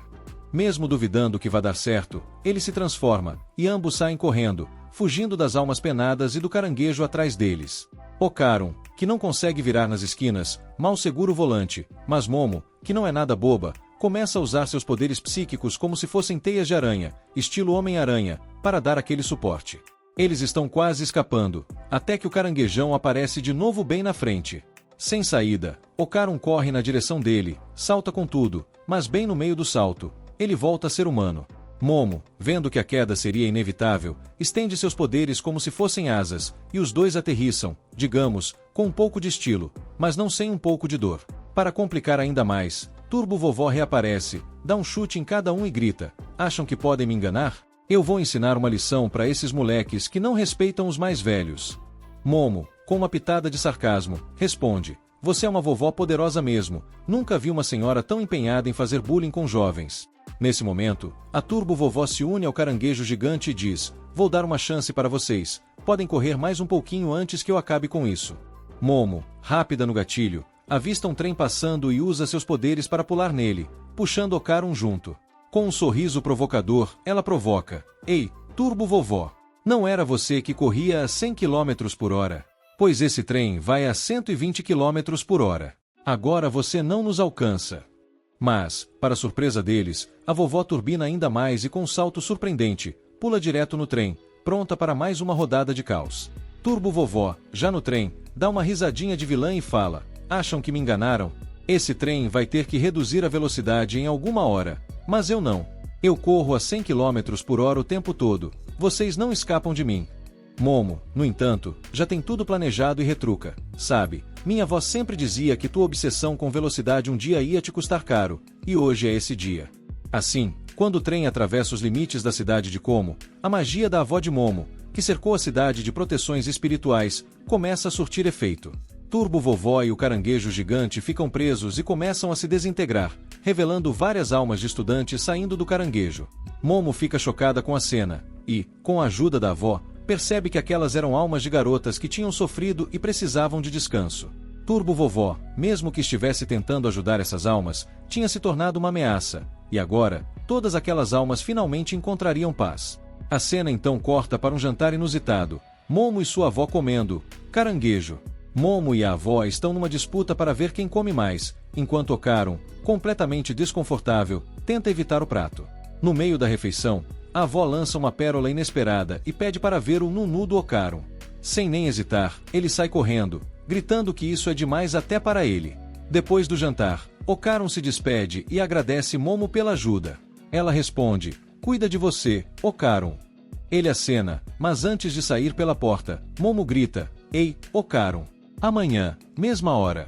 Mesmo duvidando que vá dar certo, ele se transforma, e ambos saem correndo, fugindo das almas penadas e do caranguejo atrás deles. Okarun, que não consegue virar nas esquinas, mal segura o volante, mas Momo, que não é nada boba, começa a usar seus poderes psíquicos como se fossem teias de aranha, estilo Homem-Aranha, para dar aquele suporte. Eles estão quase escapando, até que o caranguejão aparece de novo bem na frente. Sem saída, Okarun corre na direção dele, salta com tudo, mas bem no meio do salto, ele volta a ser humano. Momo, vendo que a queda seria inevitável, estende seus poderes como se fossem asas, e os dois aterrissam, digamos, com um pouco de estilo, mas não sem um pouco de dor. Para complicar ainda mais, Turbo Vovó reaparece, dá um chute em cada um e grita: acham que podem me enganar? Eu vou ensinar uma lição para esses moleques que não respeitam os mais velhos. Momo, com uma pitada de sarcasmo, responde: você é uma vovó poderosa mesmo, nunca vi uma senhora tão empenhada em fazer bullying com jovens. Nesse momento, a Turbo Vovó se une ao caranguejo gigante e diz: vou dar uma chance para vocês, podem correr mais um pouquinho antes que eu acabe com isso. Momo, rápida no gatilho, avista um trem passando e usa seus poderes para pular nele, puxando Ocarum junto. Com um sorriso provocador, ela provoca: Ei, Turbo Vovó! Não era você que corria a 100 km por hora? Pois esse trem vai a 120 km por hora. Agora você não nos alcança. Mas, para surpresa deles, a vovó turbina ainda mais e com um salto surpreendente, pula direto no trem, pronta para mais uma rodada de caos. Turbo Vovó, já no trem, dá uma risadinha de vilã e fala: Acham que me enganaram? Esse trem vai ter que reduzir a velocidade em alguma hora. Mas eu não. Eu corro a 100 km por hora o tempo todo. Vocês não escapam de mim. Momo, no entanto, já tem tudo planejado e retruca. Sabe, minha avó sempre dizia que tua obsessão com velocidade um dia ia te custar caro, e hoje é esse dia. Assim, quando o trem atravessa os limites da cidade de Como, a magia da avó de Momo, que cercou a cidade de proteções espirituais, começa a surtir efeito. Turbo Vovó e o caranguejo gigante ficam presos e começam a se desintegrar, revelando várias almas de estudantes saindo do caranguejo. Momo fica chocada com a cena, e, com a ajuda da avó, percebe que aquelas eram almas de garotas que tinham sofrido e precisavam de descanso. Turbo Vovó, mesmo que estivesse tentando ajudar essas almas, tinha se tornado uma ameaça, e agora, todas aquelas almas finalmente encontrariam paz. A cena então corta para um jantar inusitado, Momo e sua avó comendo caranguejo. Momo e a avó estão numa disputa para ver quem come mais, enquanto Ocarum, completamente desconfortável, tenta evitar o prato. No meio da refeição, a avó lança uma pérola inesperada e pede para ver o nunu do Ocarum. Sem nem hesitar, ele sai correndo, gritando que isso é demais até para ele. Depois do jantar, Ocarum se despede e agradece Momo pela ajuda. Ela responde: Cuida de você, Ocarum. Ele acena, mas antes de sair pela porta, Momo grita: Ei, Ocarum. Amanhã, mesma hora.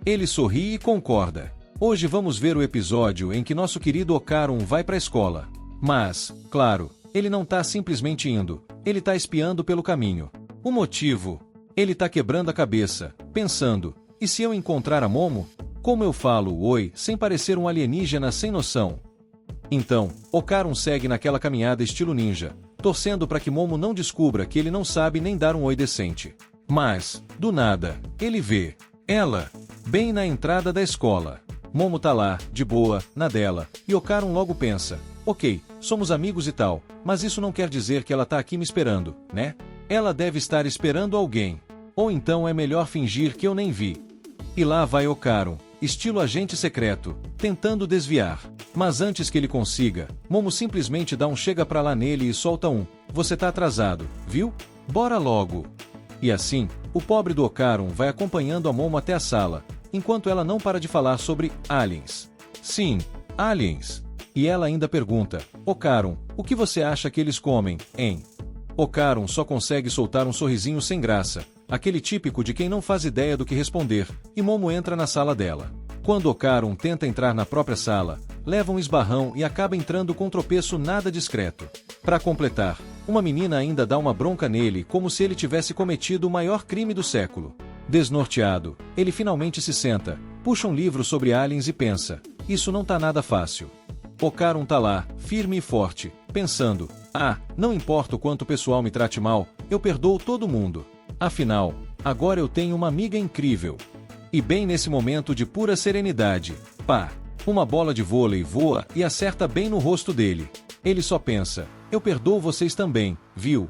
Ele sorri e concorda. Hoje vamos ver o episódio em que nosso querido Ocarum vai para a escola. Mas, claro, ele não tá simplesmente indo, ele tá espiando pelo caminho. O motivo? Ele tá quebrando a cabeça, pensando: e se eu encontrar a Momo? Como eu falo oi sem parecer um alienígena sem noção? Então, Ocarum segue naquela caminhada estilo ninja, torcendo para que Momo não descubra que ele não sabe nem dar um oi decente. Mas, do nada, ele vê ela, bem na entrada da escola. Momo tá lá, de boa, na dela, e Ocarum logo pensa: Ok, somos amigos e tal, mas isso não quer dizer que ela tá aqui me esperando, né? Ela deve estar esperando alguém. Ou então é melhor fingir que eu nem vi. E lá vai Ocarum, estilo agente secreto, tentando desviar. Mas antes que ele consiga, Momo simplesmente dá um chega pra lá nele e solta um: Você tá atrasado, viu? Bora logo! E assim, o pobre do Ocarum vai acompanhando a Momo até a sala, enquanto ela não para de falar sobre aliens. Sim, aliens. E ela ainda pergunta: Ocarum, o que você acha que eles comem, hein? Ocarum só consegue soltar um sorrisinho sem graça, aquele típico de quem não faz ideia do que responder, e Momo entra na sala dela. Quando Ocarum tenta entrar na própria sala, leva um esbarrão e acaba entrando com um tropeço nada discreto. Para completar, uma menina ainda dá uma bronca nele como se ele tivesse cometido o maior crime do século. Desnorteado, ele finalmente se senta, puxa um livro sobre aliens e pensa: isso não tá nada fácil. Ocarum tá lá, firme e forte, pensando: não importa o quanto o pessoal me trate mal, eu perdoo todo mundo. Afinal, agora eu tenho uma amiga incrível. E bem nesse momento de pura serenidade, uma bola de vôlei voa e acerta bem no rosto dele. Ele só pensa: eu perdoo vocês também, viu?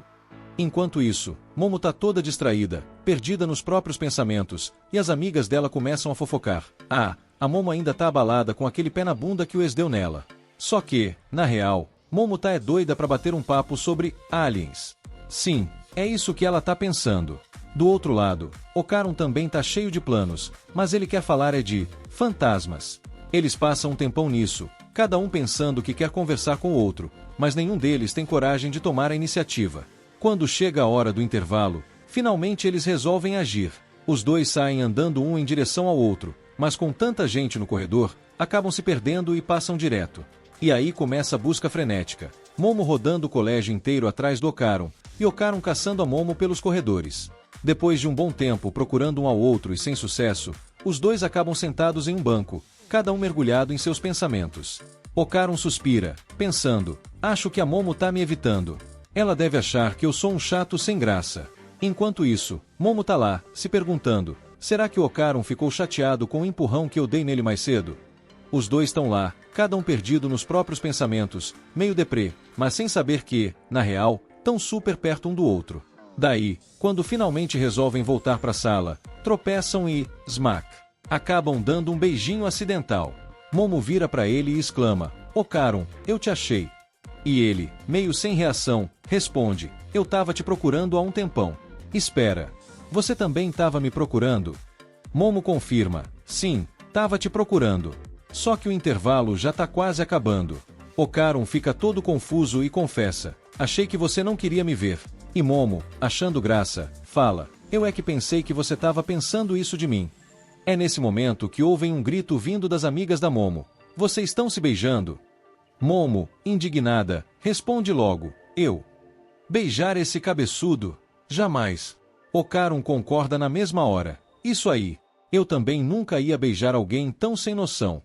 Enquanto isso, Momo tá toda distraída, perdida nos próprios pensamentos, e as amigas dela começam a fofocar. A Momo ainda tá abalada com aquele pé na bunda que o ex deu nela. Só que, na real, Momo tá doida pra bater um papo sobre aliens. Sim, é isso que ela tá pensando. Do outro lado, Ocarum também tá cheio de planos, mas ele quer falar de fantasmas. Eles passam um tempão nisso, cada um pensando que quer conversar com o outro, mas nenhum deles tem coragem de tomar a iniciativa. Quando chega a hora do intervalo, finalmente eles resolvem agir. Os dois saem andando um em direção ao outro, mas com tanta gente no corredor, acabam se perdendo e passam direto. E aí começa a busca frenética. Momo rodando o colégio inteiro atrás do Ocarum, e Ocarum caçando a Momo pelos corredores. Depois de um bom tempo procurando um ao outro e sem sucesso, os dois acabam sentados em um banco, cada um mergulhado em seus pensamentos. Ocarum suspira, pensando: acho que a Momo tá me evitando. Ela deve achar que eu sou um chato sem graça. Enquanto isso, Momo tá lá, se perguntando: Será que o Ocarum ficou chateado com o empurrão que eu dei nele mais cedo? Os dois estão lá, cada um perdido nos próprios pensamentos, meio deprê, mas sem saber que, na real, tão super perto um do outro. Daí, quando finalmente resolvem voltar para a sala, tropeçam e, smack, acabam dando um beijinho acidental. Momo vira para ele e exclama, Ocarum, eu te achei. E ele, meio sem reação, responde, eu tava te procurando há um tempão. Espera, você também tava me procurando? Momo confirma, sim, tava te procurando. Só que o intervalo já tá quase acabando. Ocarum fica todo confuso e confessa, achei que você não queria me ver. E Momo, achando graça, fala, eu é que pensei que você tava pensando isso de mim. É nesse momento que ouvem um grito vindo das amigas da Momo. Vocês estão se beijando? Momo, indignada, responde logo, eu. Beijar esse cabeçudo? Jamais. Ocarum concorda na mesma hora. Isso aí. Eu também nunca ia beijar alguém tão sem noção.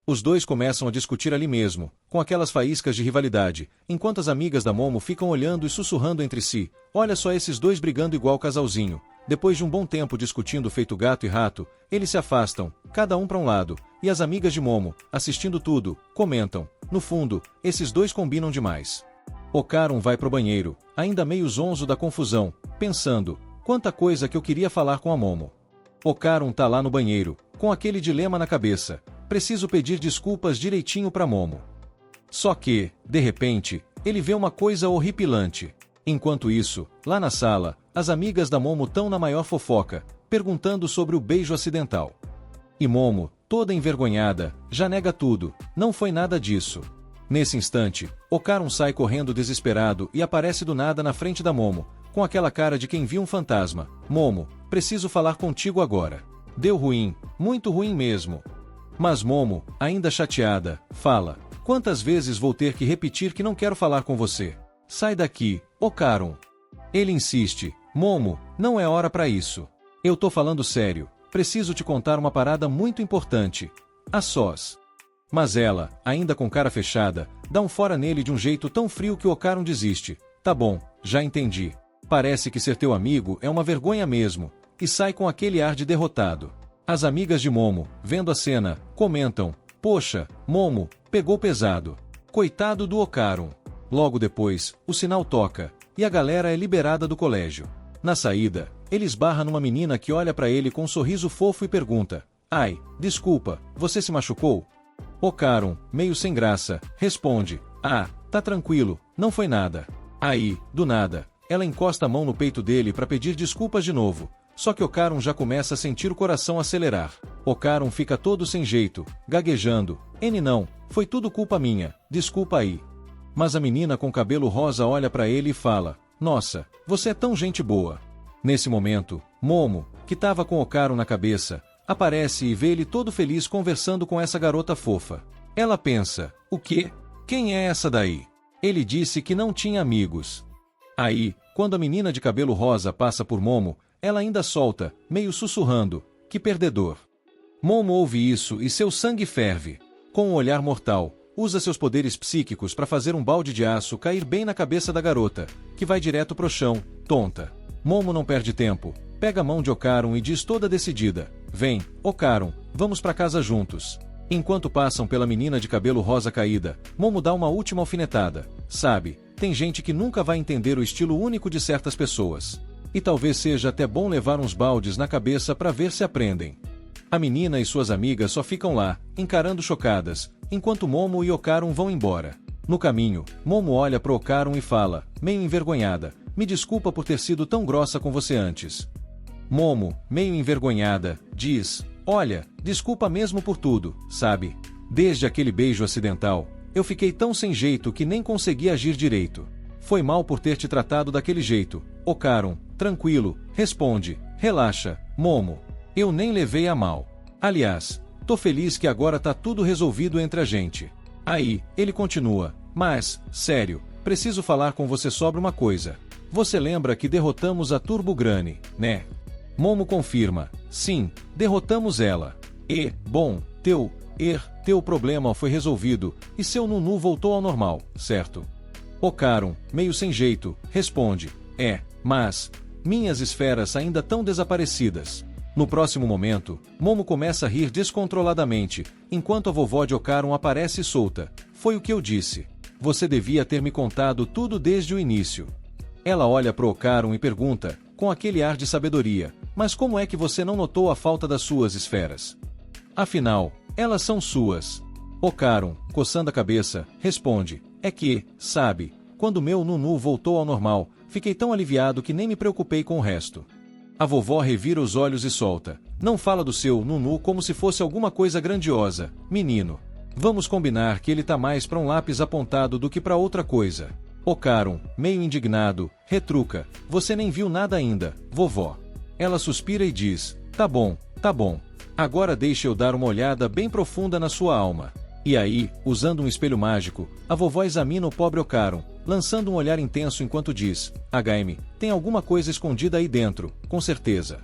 Os dois começam a discutir ali mesmo, com aquelas faíscas de rivalidade, enquanto as amigas da Momo ficam olhando e sussurrando entre si. Olha só esses dois brigando igual casalzinho. Depois de um bom tempo discutindo feito gato e rato, eles se afastam, cada um para um lado, e as amigas de Momo, assistindo tudo, comentam. No fundo, esses dois combinam demais. Ocarum vai pro banheiro, ainda meio zonzo da confusão, pensando, quanta coisa que eu queria falar com a Momo. Ocarum tá lá no banheiro, com aquele dilema na cabeça. Preciso pedir desculpas direitinho pra Momo. Só que, de repente, ele vê uma coisa horripilante. Enquanto isso, lá na sala, as amigas da Momo tão na maior fofoca, perguntando sobre o beijo acidental. E Momo, toda envergonhada, já nega tudo, não foi nada disso. Nesse instante, Ocarum sai correndo desesperado e aparece do nada na frente da Momo, com aquela cara de quem viu um fantasma. Momo, preciso falar contigo agora. Deu ruim, muito ruim mesmo. Mas Momo, ainda chateada, fala, quantas vezes vou ter que repetir que não quero falar com você? Sai daqui, Ocarum. Ele insiste, Momo, não é hora pra isso. Eu tô falando sério, preciso te contar uma parada muito importante. A sós. Mas ela, ainda com cara fechada, dá um fora nele de um jeito tão frio que Ocarum desiste. Tá bom, já entendi. Parece que ser teu amigo é uma vergonha mesmo, e sai com aquele ar de derrotado. As amigas de Momo, vendo a cena, comentam, poxa, Momo, pegou pesado. Coitado do Ocarum. Logo depois, o sinal toca, e a galera é liberada do colégio. Na saída, ele esbarra numa menina que olha pra ele com um sorriso fofo e pergunta, ai, desculpa, você se machucou? Ocarum, meio sem graça, responde, ah, tá tranquilo, não foi nada. Aí, do nada, ela encosta a mão no peito dele pra pedir desculpas de novo. Só que Ocarum já começa a sentir o coração acelerar. Ocarum fica todo sem jeito, gaguejando. Não, foi tudo culpa minha, desculpa aí. Mas a menina com cabelo rosa olha pra ele e fala, nossa, você é tão gente boa. Nesse momento, Momo, que tava com Ocarum na cabeça, aparece e vê ele todo feliz conversando com essa garota fofa. Ela pensa, o quê? Quem é essa daí? Ele disse que não tinha amigos. Aí, quando a menina de cabelo rosa passa por Momo, ela ainda solta, meio sussurrando, que perdedor. Momo ouve isso e seu sangue ferve. Com um olhar mortal, usa seus poderes psíquicos para fazer um balde de aço cair bem na cabeça da garota, que vai direto pro chão, tonta. Momo não perde tempo, pega a mão de Ocarum e diz toda decidida, vem, Ocarum, vamos pra casa juntos. Enquanto passam pela menina de cabelo rosa caída, Momo dá uma última alfinetada. Sabe, tem gente que nunca vai entender o estilo único de certas pessoas. E talvez seja até bom levar uns baldes na cabeça para ver se aprendem. A menina e suas amigas só ficam lá, encarando chocadas, enquanto Momo e Ocarum vão embora. No caminho, Momo olha pro Ocarum e fala, meio envergonhada, me desculpa por ter sido tão grossa com você antes. Momo, meio envergonhada, diz, olha, desculpa mesmo por tudo, sabe? Desde aquele beijo acidental, eu fiquei tão sem jeito que nem consegui agir direito. Foi mal por ter te tratado daquele jeito. Ocarum, tranquilo, responde, relaxa, Momo. Eu nem levei a mal. Aliás, tô feliz que agora tá tudo resolvido entre a gente. Aí, ele continua, mas, sério, preciso falar com você sobre uma coisa. Você lembra que derrotamos a Turbo Granny, né? Momo confirma, sim, derrotamos ela. E, bom, teu problema foi resolvido, e seu Nunu voltou ao normal, certo? Ocarum, meio sem jeito, responde, mas, minhas esferas ainda tão desaparecidas. No próximo momento, Momo começa a rir descontroladamente, enquanto a vovó de Ocarum aparece solta. Foi o que eu disse. Você devia ter me contado tudo desde o início. Ela olha para Ocarum e pergunta, com aquele ar de sabedoria, mas como é que você não notou a falta das suas esferas? Afinal, elas são suas. Ocarum, coçando a cabeça, responde, é que, sabe, quando meu Nunu voltou ao normal, fiquei tão aliviado que nem me preocupei com o resto. A vovó revira os olhos e solta. Não fala do seu Nunu como se fosse alguma coisa grandiosa, menino. Vamos combinar que ele tá mais para um lápis apontado do que para outra coisa. Ocarum, meio indignado, retruca. Você nem viu nada ainda, vovó. Ela suspira e diz, tá bom, agora deixe eu dar uma olhada bem profunda na sua alma. E aí, usando um espelho mágico, a vovó examina o pobre Ocarum, lançando um olhar intenso enquanto diz, HM, tem alguma coisa escondida aí dentro, com certeza.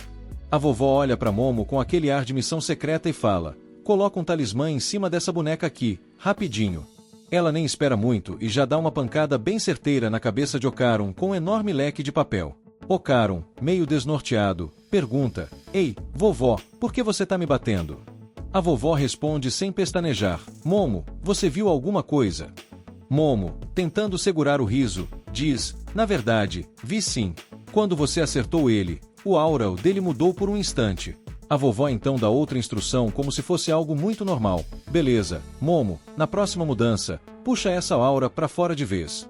A vovó olha para Momo com aquele ar de missão secreta e fala, coloca um talismã em cima dessa boneca aqui, rapidinho. Ela nem espera muito e já dá uma pancada bem certeira na cabeça de Ocarum com um enorme leque de papel. Ocarum, meio desnorteado, pergunta, ei, vovó, por que você tá me batendo? A vovó responde sem pestanejar, Momo, você viu alguma coisa? Momo, tentando segurar o riso, diz, na verdade, vi sim. Quando você acertou ele, o aura dele mudou por um instante. A vovó então dá outra instrução como se fosse algo muito normal. Beleza, Momo, na próxima mudança, puxa essa aura pra fora de vez.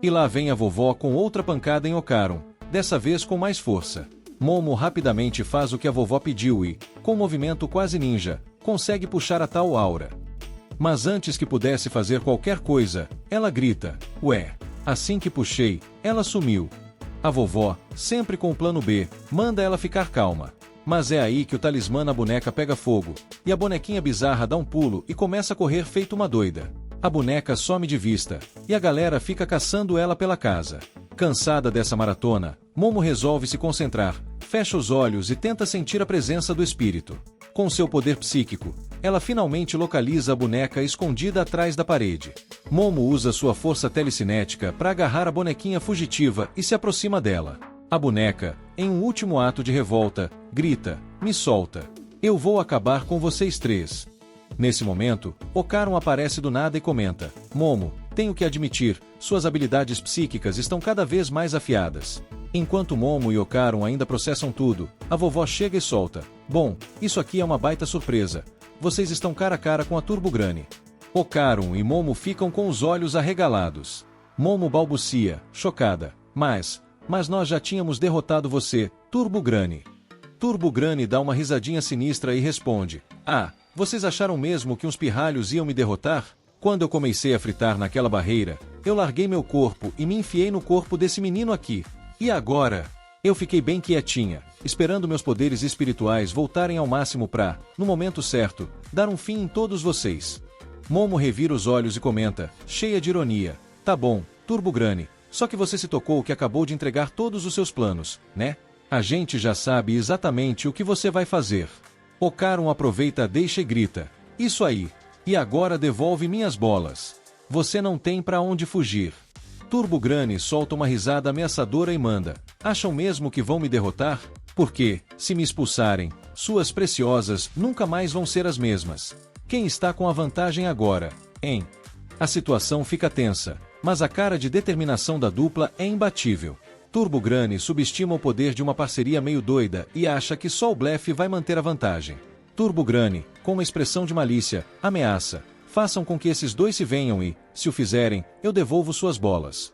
E lá vem a vovó com outra pancada em Ocarum, dessa vez com mais força. Momo rapidamente faz o que a vovó pediu e, com um movimento quase ninja, consegue puxar a tal aura. Mas antes que pudesse fazer qualquer coisa, ela grita, ué, assim que puxei, ela sumiu. A vovó, sempre com o plano B, manda ela ficar calma. Mas é aí que o talismã na boneca pega fogo, e a bonequinha bizarra dá um pulo e começa a correr feito uma doida. A boneca some de vista, e a galera fica caçando ela pela casa. Cansada dessa maratona, Momo resolve se concentrar, fecha os olhos e tenta sentir a presença do espírito. Com seu poder psíquico, ela finalmente localiza a boneca escondida atrás da parede. Momo usa sua força telecinética para agarrar a bonequinha fugitiva e se aproxima dela. A boneca, em um último ato de revolta, grita, me solta. Eu vou acabar com vocês três. Nesse momento, Ocarum aparece do nada e comenta, Momo, tenho que admitir, suas habilidades psíquicas estão cada vez mais afiadas. Enquanto Momo e Ocarum ainda processam tudo, a vovó chega e solta. Bom, isso aqui é uma baita surpresa. Vocês estão cara a cara com a Turbo Grani. Ocarum e Momo ficam com os olhos arregalados. Momo balbucia, chocada. Mas nós já tínhamos derrotado você, Turbo Grani. Turbo Grani dá uma risadinha sinistra e responde. Ah, vocês acharam mesmo que uns pirralhos iam me derrotar? Quando eu comecei a fritar naquela barreira, eu larguei meu corpo e me enfiei no corpo desse menino aqui. E agora? Eu fiquei bem quietinha, esperando meus poderes espirituais voltarem ao máximo pra, no momento certo, dar um fim em todos vocês. Momo revira os olhos e comenta, cheia de ironia. Tá bom, Turbo Grani, só que você se tocou que acabou de entregar todos os seus planos, né? A gente já sabe exatamente o que você vai fazer. Ocarum aproveita a deixa e grita. Isso aí. E agora devolve minhas bolas. Você não tem pra onde fugir. Turbo Grani solta uma risada ameaçadora e manda. Acham mesmo que vão me derrotar? Porque, se me expulsarem, suas preciosas nunca mais vão ser as mesmas. Quem está com a vantagem agora, hein? A situação fica tensa, mas a cara de determinação da dupla é imbatível. Turbo Grani subestima o poder de uma parceria meio doida e acha que só o blefe vai manter a vantagem. Turbo Grani, com uma expressão de malícia, ameaça. Façam com que esses dois se venham e, se o fizerem, eu devolvo suas bolas.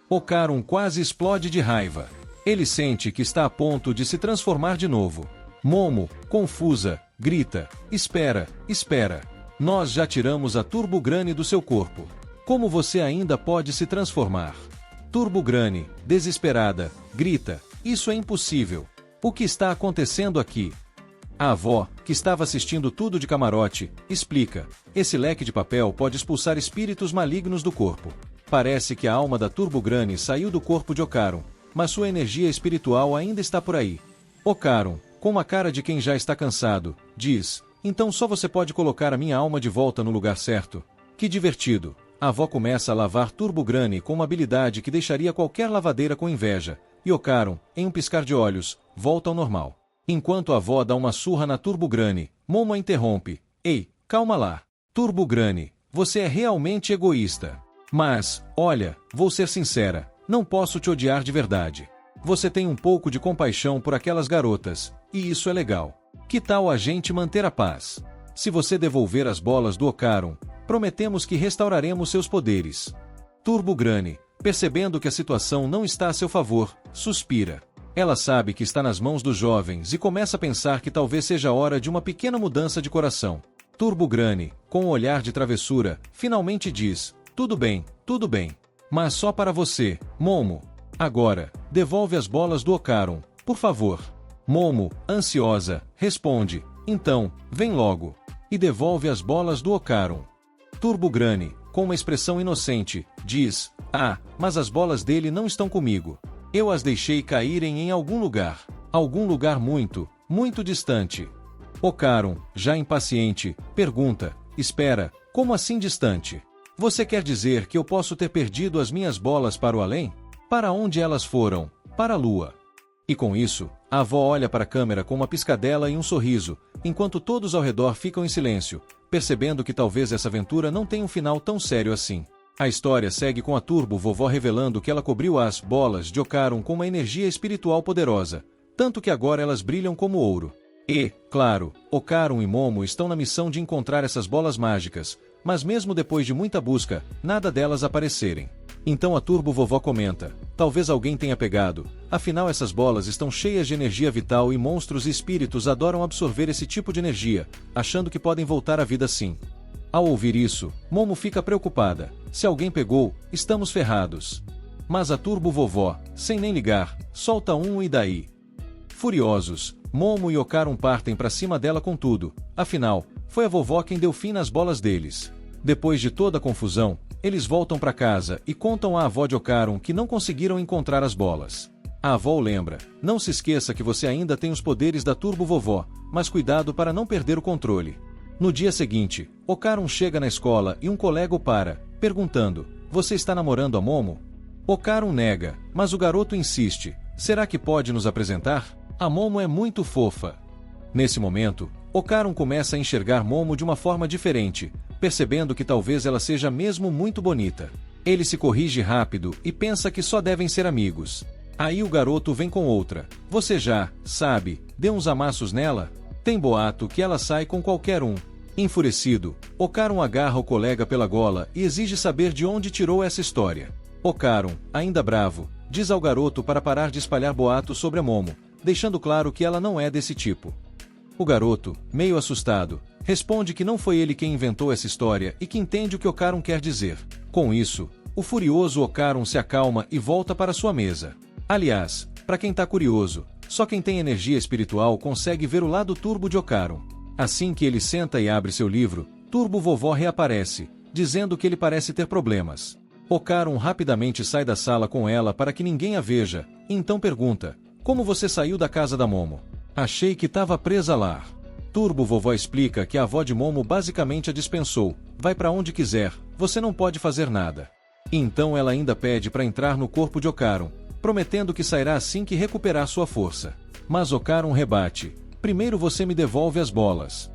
Ocarum quase explode de raiva. Ele sente que está a ponto de se transformar de novo. Momo, confusa, grita, espera, espera. Nós já tiramos a Turbo Grani do seu corpo. Como você ainda pode se transformar? Turbo Grani, desesperada, grita, isso é impossível. O que está acontecendo aqui? A avó, que estava assistindo tudo de camarote, explica. Esse leque de papel pode expulsar espíritos malignos do corpo. Parece que a alma da Turbo Grani saiu do corpo de Ocarum, mas sua energia espiritual ainda está por aí. Ocarum, com uma cara de quem já está cansado, diz, então só você pode colocar a minha alma de volta no lugar certo. Que divertido. A avó começa a lavar Turbo Grani com uma habilidade que deixaria qualquer lavadeira com inveja, e Ocarum, em um piscar de olhos, volta ao normal. Enquanto a avó dá uma surra na Turbo Granny, Momo a interrompe. Ei, calma lá. Turbo Granny, você é realmente egoísta. Mas, olha, vou ser sincera, não posso te odiar de verdade. Você tem um pouco de compaixão por aquelas garotas, e isso é legal. Que tal a gente manter a paz? Se você devolver as bolas do Ocarum, prometemos que restauraremos seus poderes. Turbo Granny, percebendo que a situação não está a seu favor, suspira. Ela sabe que está nas mãos dos jovens e começa a pensar que talvez seja a hora de uma pequena mudança de coração. Turbo Granny, com um olhar de travessura, finalmente diz: tudo bem, mas só para você, Momo. Agora, devolve as bolas do Ocarum, por favor. Momo, ansiosa, responde: então, vem logo. E devolve as bolas do Ocarum. Turbo Granny, com uma expressão inocente, diz: ah, mas as bolas dele não estão comigo. Eu as deixei caírem em algum lugar muito, muito distante. Ocarum, já impaciente, pergunta: espera, como assim distante? Você quer dizer que eu posso ter perdido as minhas bolas para o além? Para onde elas foram? Para a lua. E com isso, a avó olha para a câmera com uma piscadela e um sorriso, enquanto todos ao redor ficam em silêncio, percebendo que talvez essa aventura não tenha um final tão sério assim. A história segue com a Turbo Vovó revelando que ela cobriu as bolas de Ocarum com uma energia espiritual poderosa, tanto que agora elas brilham como ouro. E, claro, Ocarum e Momo estão na missão de encontrar essas bolas mágicas, mas mesmo depois de muita busca, nada delas aparecerem. Então a Turbo Vovó comenta: talvez alguém tenha pegado, afinal essas bolas estão cheias de energia vital e monstros e espíritos adoram absorver esse tipo de energia, achando que podem voltar à vida assim. Ao ouvir isso, Momo fica preocupada. Se alguém pegou, estamos ferrados. Mas a Turbo Vovó, sem nem ligar, solta um e daí. Furiosos, Momo e Ocarum partem para cima dela com tudo, afinal, foi a vovó quem deu fim nas bolas deles. Depois de toda a confusão, eles voltam para casa e contam à avó de Ocarum que não conseguiram encontrar as bolas. A avó lembra: não se esqueça que você ainda tem os poderes da Turbo Vovó, mas cuidado para não perder o controle. No dia seguinte, Ocarum chega na escola e um colega o para, perguntando: você está namorando a Momo? Ocarum nega, mas o garoto insiste: será que pode nos apresentar? A Momo é muito fofa. Nesse momento, Ocarum começa a enxergar Momo de uma forma diferente, percebendo que talvez ela seja mesmo muito bonita. Ele se corrige rápido e pensa que só devem ser amigos. Aí o garoto vem com outra: você já, sabe, deu uns amassos nela? Tem boato que ela sai com qualquer um. Enfurecido, Ocarum agarra o colega pela gola e exige saber de onde tirou essa história. Ocarum, ainda bravo, diz ao garoto para parar de espalhar boatos sobre a Momo, deixando claro que ela não é desse tipo. O garoto, meio assustado, responde que não foi ele quem inventou essa história e que entende o que Ocarum quer dizer. Com isso, o furioso Ocarum se acalma e volta para sua mesa. Aliás, para quem tá curioso, só quem tem energia espiritual consegue ver o lado turbo de Ocarum. Assim que ele senta e abre seu livro, Turbo Vovó reaparece, dizendo que ele parece ter problemas. Ocarum rapidamente sai da sala com ela para que ninguém a veja, e então pergunta: como você saiu da casa da Momo? Achei que estava presa lá. Turbo Vovó explica que a avó de Momo basicamente a dispensou: vai para onde quiser, você não pode fazer nada. E então ela ainda pede para entrar no corpo de Ocarum, prometendo que sairá assim que recuperar sua força. Mas Ocarum rebate: primeiro você me devolve as bolas.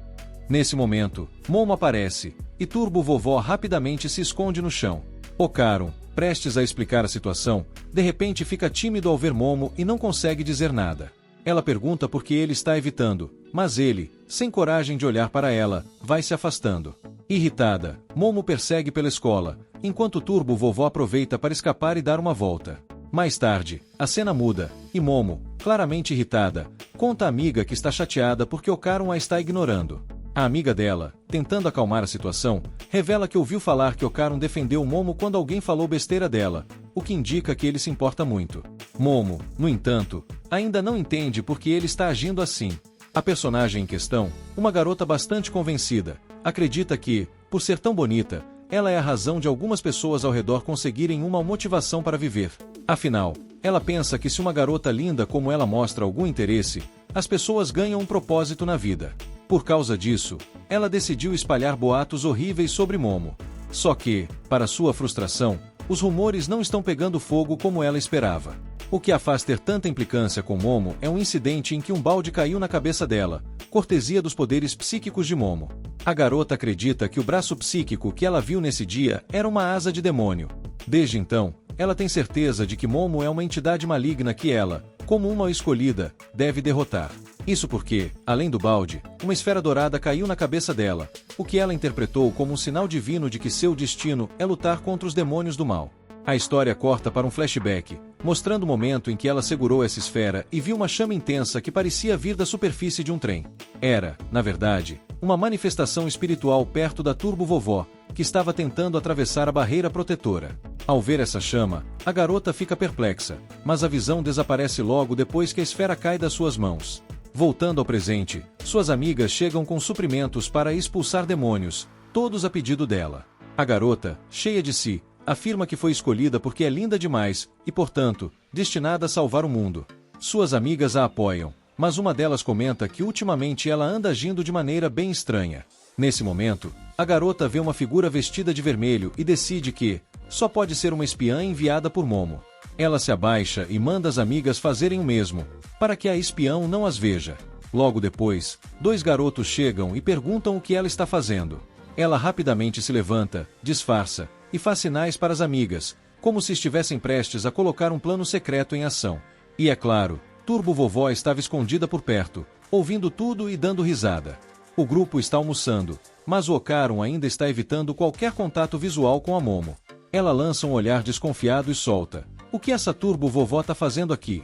Nesse momento, Momo aparece, e Turbo Vovó rapidamente se esconde no chão. Ocarum, prestes a explicar a situação, de repente fica tímido ao ver Momo e não consegue dizer nada. Ela pergunta por que ele está evitando, mas ele, sem coragem de olhar para ela, vai se afastando. Irritada, Momo persegue pela escola, enquanto Turbo Vovó aproveita para escapar e dar uma volta. Mais tarde, a cena muda, e Momo, claramente irritada, conta à amiga que está chateada porque Ocarum a está ignorando. A amiga dela, tentando acalmar a situação, revela que ouviu falar que Ocarum defendeu Momo quando alguém falou besteira dela, o que indica que ele se importa muito. Momo, no entanto, ainda não entende por que ele está agindo assim. A personagem em questão, uma garota bastante convencida, acredita que, por ser tão bonita, ela é a razão de algumas pessoas ao redor conseguirem uma motivação para viver. Afinal, ela pensa que se uma garota linda como ela mostra algum interesse, as pessoas ganham um propósito na vida. Por causa disso, ela decidiu espalhar boatos horríveis sobre Momo. Só que, para sua frustração, os rumores não estão pegando fogo como ela esperava. O que a faz ter tanta implicância com Momo é um incidente em que um balde caiu na cabeça dela, cortesia dos poderes psíquicos de Momo. A garota acredita que o braço psíquico que ela viu nesse dia era uma asa de demônio. Desde então, ela tem certeza de que Momo é uma entidade maligna que ela, como uma escolhida, deve derrotar. Isso porque, além do balde, uma esfera dourada caiu na cabeça dela, o que ela interpretou como um sinal divino de que seu destino é lutar contra os demônios do mal. A história corta para um flashback, mostrando o momento em que ela segurou essa esfera e viu uma chama intensa que parecia vir da superfície de um trem. Era, na verdade, uma manifestação espiritual perto da Turbo Vovó, que estava tentando atravessar a barreira protetora. Ao ver essa chama, a garota fica perplexa, mas a visão desaparece logo depois que a esfera cai das suas mãos. Voltando ao presente, suas amigas chegam com suprimentos para expulsar demônios, todos a pedido dela. A garota, cheia de si, afirma que foi escolhida porque é linda demais e, portanto, destinada a salvar o mundo. Suas amigas a apoiam, mas uma delas comenta que ultimamente ela anda agindo de maneira bem estranha. Nesse momento, a garota vê uma figura vestida de vermelho e decide que só pode ser uma espiã enviada por Momo. Ela se abaixa e manda as amigas fazerem o mesmo, para que a espião não as veja. Logo depois, dois garotos chegam e perguntam o que ela está fazendo. Ela rapidamente se levanta, disfarça, e faz sinais para as amigas, como se estivessem prestes a colocar um plano secreto em ação. E é claro, Turbo Vovó estava escondida por perto, ouvindo tudo e dando risada. O grupo está almoçando, mas o Ocaron ainda está evitando qualquer contato visual com a Momo. Ela lança um olhar desconfiado e solta: "O que essa Turbo Vovó tá fazendo aqui?"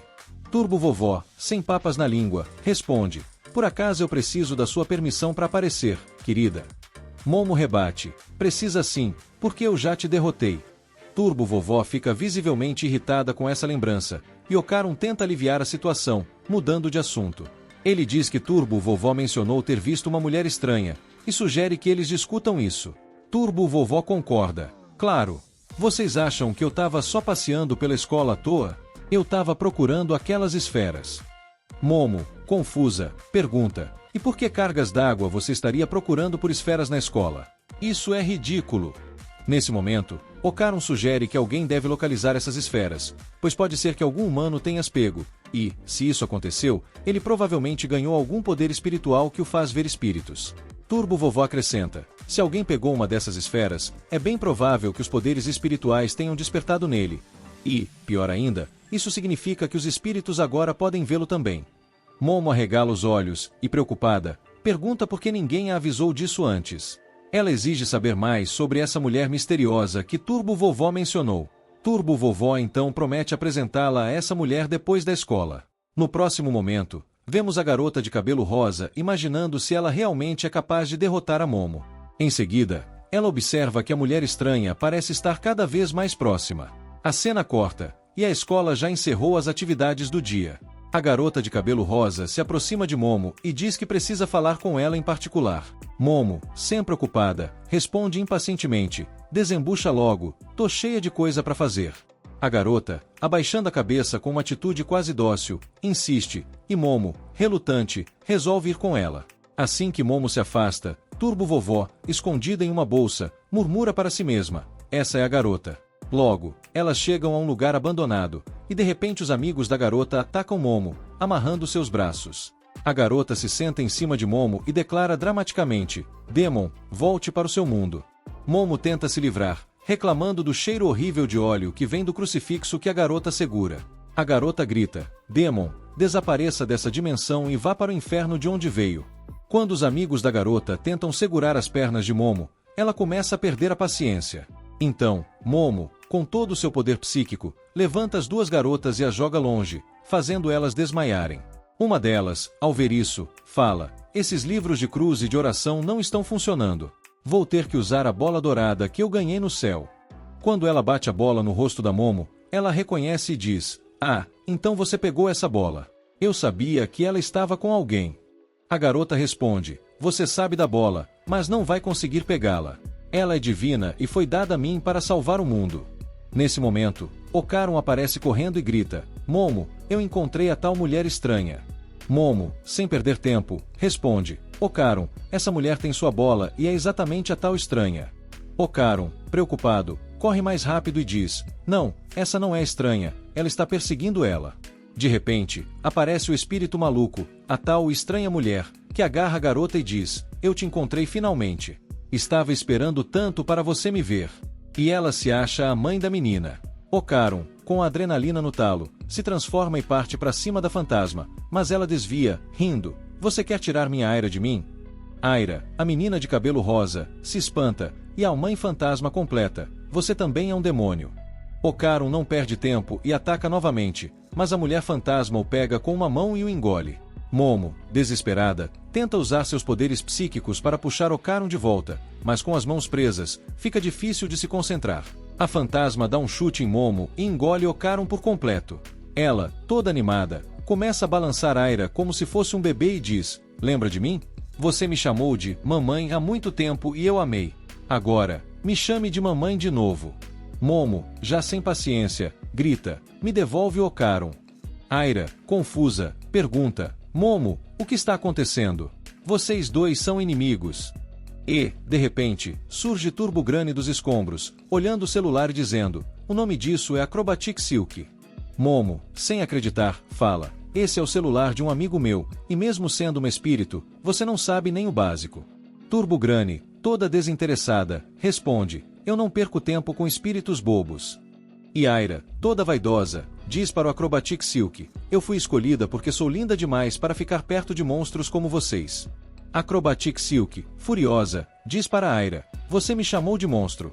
Turbo Vovó, sem papas na língua, responde: "Por acaso eu preciso da sua permissão para aparecer, querida?" Momo rebate: "Precisa sim, porque eu já te derrotei." Turbo Vovó fica visivelmente irritada com essa lembrança, e Ocaron tenta aliviar a situação, mudando de assunto. Ele diz que Turbo Vovó mencionou ter visto uma mulher estranha, e sugere que eles discutam isso. Turbo Vovó concorda: "Claro. Vocês acham que eu tava só passeando pela escola à toa? Eu tava procurando aquelas esferas." Momo, confusa, pergunta: "E por que cargas d'água você estaria procurando por esferas na escola? Isso é ridículo." Nesse momento, Ocaron sugere que alguém deve localizar essas esferas, pois pode ser que algum humano tenha as pego, e, se isso aconteceu, ele provavelmente ganhou algum poder espiritual que o faz ver espíritos. Turbo Vovó acrescenta: "Se alguém pegou uma dessas esferas, é bem provável que os poderes espirituais tenham despertado nele. E, pior ainda, isso significa que os espíritos agora podem vê-lo também." Momo arregala os olhos e, preocupada, pergunta por que ninguém a avisou disso antes. Ela exige saber mais sobre essa mulher misteriosa que Turbo Vovó mencionou. Turbo Vovó então promete apresentá-la a essa mulher depois da escola. No próximo momento, vemos a garota de cabelo rosa imaginando se ela realmente é capaz de derrotar a Momo. Em seguida, ela observa que a mulher estranha parece estar cada vez mais próxima. A cena corta, e a escola já encerrou as atividades do dia. A garota de cabelo rosa se aproxima de Momo e diz que precisa falar com ela em particular. Momo, sempre ocupada, responde impacientemente: "Desembucha logo, tô cheia de coisa para fazer." A garota, abaixando a cabeça com uma atitude quase dócil, insiste, e Momo, relutante, resolve ir com ela. Assim que Momo se afasta, Turbo Vovó, escondida em uma bolsa, murmura para si mesma: "Essa é a garota." Logo, elas chegam a um lugar abandonado, e de repente os amigos da garota atacam Momo, amarrando seus braços. A garota se senta em cima de Momo e declara dramaticamente: "Demon, volte para o seu mundo." Momo tenta se livrar, reclamando do cheiro horrível de óleo que vem do crucifixo que a garota segura. A garota grita: "Demon, desapareça dessa dimensão e vá para o inferno de onde veio." Quando os amigos da garota tentam segurar as pernas de Momo, ela começa a perder a paciência. Então, Momo, com todo o seu poder psíquico, levanta as duas garotas e as joga longe, fazendo elas desmaiarem. Uma delas, ao ver isso, fala: "Esses livros de cruz e de oração não estão funcionando. Vou ter que usar a bola dourada que eu ganhei no céu." Quando ela bate a bola no rosto da Momo, ela a reconhece e diz: "Ah, então você pegou essa bola. Eu sabia que ela estava com alguém." A garota responde: "Você sabe da bola, mas não vai conseguir pegá-la. Ela é divina e foi dada a mim para salvar o mundo." Nesse momento, Ocaron aparece correndo e grita: "Momo, eu encontrei a tal mulher estranha." Momo, sem perder tempo, responde: "Ocaron, essa mulher tem sua bola e é exatamente a tal estranha." Ocaron, preocupado, corre mais rápido e diz: não, essa não é estranha, ela está perseguindo ela. De repente, aparece o espírito maluco, a tal estranha mulher, que agarra a garota e diz: eu te encontrei finalmente. Estava esperando tanto para você me ver. E ela se acha a mãe da menina. Ocaron, com a adrenalina no talo, se transforma e parte para cima da fantasma, mas ela desvia, rindo: você quer tirar minha Aira de mim? Aira, a menina de cabelo rosa, se espanta, e a mãe fantasma completa: você também é um demônio. Ocaron não perde tempo e ataca novamente, mas a mulher fantasma o pega com uma mão e o engole. Momo, desesperada, tenta usar seus poderes psíquicos para puxar Ocaron de volta, mas com as mãos presas, fica difícil de se concentrar. A fantasma dá um chute em Momo e engole Ocaron por completo. Ela, toda animada, começa a balançar Aira como se fosse um bebê e diz: lembra de mim? Você me chamou de mamãe há muito tempo e eu amei. Agora, me chame de mamãe de novo. Momo, já sem paciência, grita: me devolve o Ocaron. Aira, confusa, pergunta: Momo, o que está acontecendo? Vocês dois são inimigos. E, de repente, surge Turbo Grani dos escombros, olhando o celular e dizendo: o nome disso é Acrobatic Silk. Momo, sem acreditar, fala: esse é o celular de um amigo meu, e mesmo sendo um espírito, você não sabe nem o básico. Turbo Grani, toda desinteressada, responde: eu não perco tempo com espíritos bobos. E Aira, toda vaidosa, diz para o Acrobatic Silk: eu fui escolhida porque sou linda demais para ficar perto de monstros como vocês. Acrobatic Silk, furiosa, diz para Aira: você me chamou de monstro.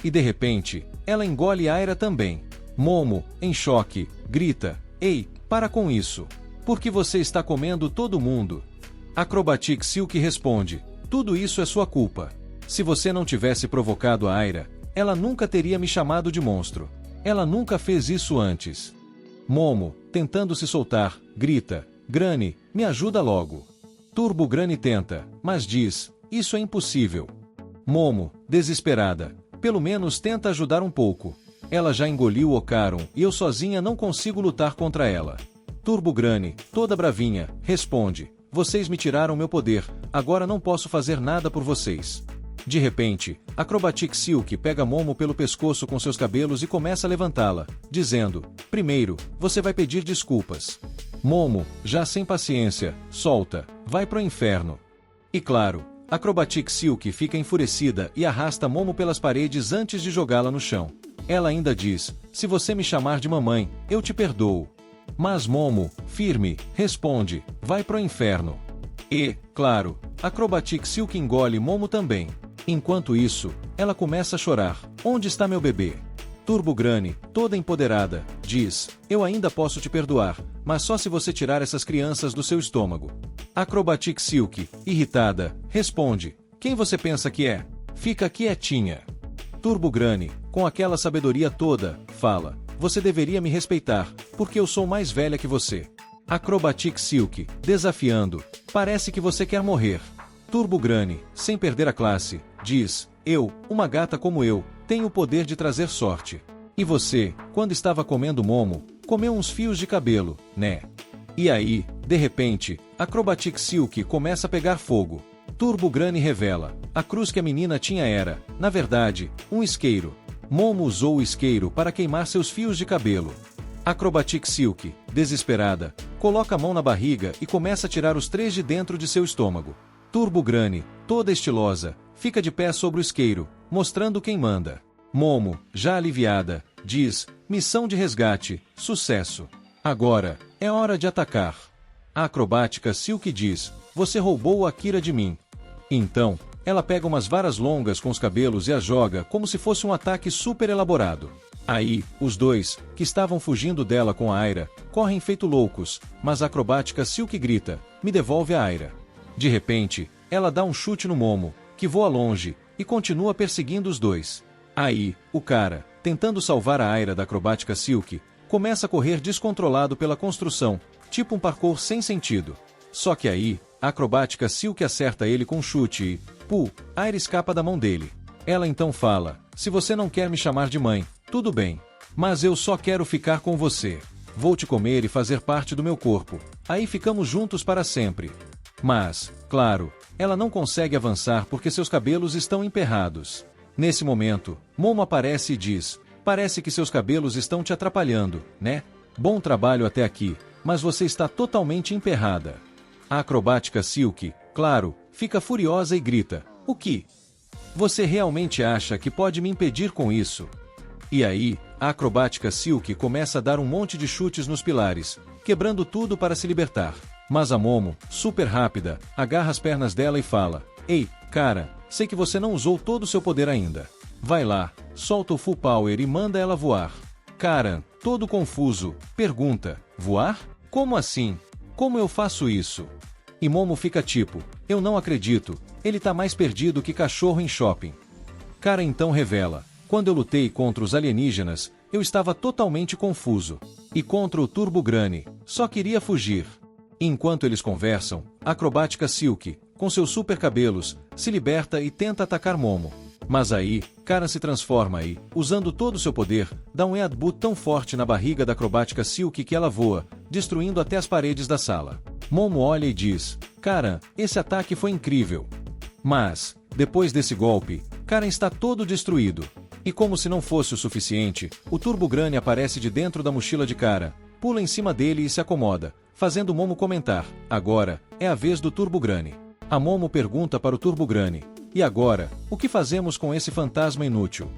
E de repente, ela engole Aira também. Momo, em choque, grita: ei, para com isso. Por que você está comendo todo mundo? Acrobatic Silk responde: tudo isso é sua culpa. Se você não tivesse provocado a Aira, ela nunca teria me chamado de monstro. Ela nunca fez isso antes. Momo, tentando se soltar, grita: Grani, me ajuda logo. Turbo Grani tenta, mas diz: isso é impossível. Momo, desesperada: pelo menos tenta ajudar um pouco. Ela já engoliu Ocaron e eu sozinha não consigo lutar contra ela. Turbo Grani, toda bravinha, responde: vocês me tiraram meu poder, agora não posso fazer nada por vocês. De repente, Acrobatic Silk pega Momo pelo pescoço com seus cabelos e começa a levantá-la, dizendo: primeiro, você vai pedir desculpas. Momo, já sem paciência, solta: vai pro inferno. E claro, Acrobatic Silk fica enfurecida e arrasta Momo pelas paredes antes de jogá-la no chão. Ela ainda diz: se você me chamar de mamãe, eu te perdoo. Mas Momo, firme, responde: vai pro inferno. E, claro, Acrobatic Silk engole Momo também. Enquanto isso, ela começa a chorar: onde está meu bebê? Turbo Grani, toda empoderada, diz: eu ainda posso te perdoar, mas só se você tirar essas crianças do seu estômago. Acrobatic Silk, irritada, responde: quem você pensa que é? Fica quietinha. Turbo Grani, com aquela sabedoria toda, fala: você deveria me respeitar, porque eu sou mais velha que você. Acrobatic Silk, desafiando: parece que você quer morrer. Turbo Grani, sem perder a classe, diz: eu, uma gata como eu, tenho o poder de trazer sorte. E você, quando estava comendo Momo, comeu uns fios de cabelo, né? E aí, de repente, Acrobatic Silk começa a pegar fogo. Turbo Grani revela: a cruz que a menina tinha era, na verdade, um isqueiro. Momo usou o isqueiro para queimar seus fios de cabelo. Acrobatic Silk, desesperada, coloca a mão na barriga e começa a tirar os três de dentro de seu estômago. Turbo Grani, toda estilosa, fica de pé sobre o isqueiro, mostrando quem manda. Momo, já aliviada, diz: missão de resgate, sucesso. Agora, é hora de atacar. A acrobática Silk diz: você roubou a Akira de mim. Então, ela pega umas varas longas com os cabelos e as joga como se fosse um ataque super elaborado. Aí, os dois, que estavam fugindo dela com a Aira, correm feito loucos, mas a acrobática Silk grita: me devolve a Aira. De repente, ela dá um chute no Momo, que voa longe, e continua perseguindo os dois. Aí, o cara, tentando salvar a Aira da acrobática Silk, começa a correr descontrolado pela construção, tipo um parkour sem sentido. Só que aí, a acrobática Silk acerta ele com um chute e, Aira escapa da mão dele. Ela então fala: se você não quer me chamar de mãe, tudo bem. Mas eu só quero ficar com você. Vou te comer e fazer parte do meu corpo. Aí ficamos juntos para sempre. Mas, claro, ela não consegue avançar porque seus cabelos estão emperrados. Nesse momento, Momo aparece e diz: parece que seus cabelos estão te atrapalhando, né? Bom trabalho até aqui, mas você está totalmente emperrada. A acrobática Silk, claro, fica furiosa e grita: o que? Você realmente acha que pode me impedir com isso? E aí, a acrobática Silk começa a dar um monte de chutes nos pilares, quebrando tudo para se libertar. Mas a Momo, super rápida, agarra as pernas dela e fala: ei, cara, sei que você não usou todo o seu poder ainda. Vai lá, solta o full power e manda ela voar. Karan, todo confuso, pergunta: voar? Como assim? Como eu faço isso? E Momo fica tipo: eu não acredito, ele tá mais perdido que cachorro em shopping. Karan então revela: quando eu lutei contra os alienígenas, eu estava totalmente confuso. E contra o Turbo Grani, só queria fugir. Enquanto eles conversam, a acrobática Silk, com seus super cabelos, se liberta e tenta atacar Momo. Mas aí, Karan se transforma e, usando todo o seu poder, dá um headbutt tão forte na barriga da acrobática Silk que ela voa, destruindo até as paredes da sala. Momo olha e diz: Karan, esse ataque foi incrível. Mas, depois desse golpe, Karan está todo destruído. E como se não fosse o suficiente, o Turbo Grani aparece de dentro da mochila de Karan, pula em cima dele e se acomoda, fazendo Momo comentar: agora, é a vez do Turbo Grani. A Momo pergunta para o Turbo Grani: e agora, o que fazemos com esse fantasma inútil?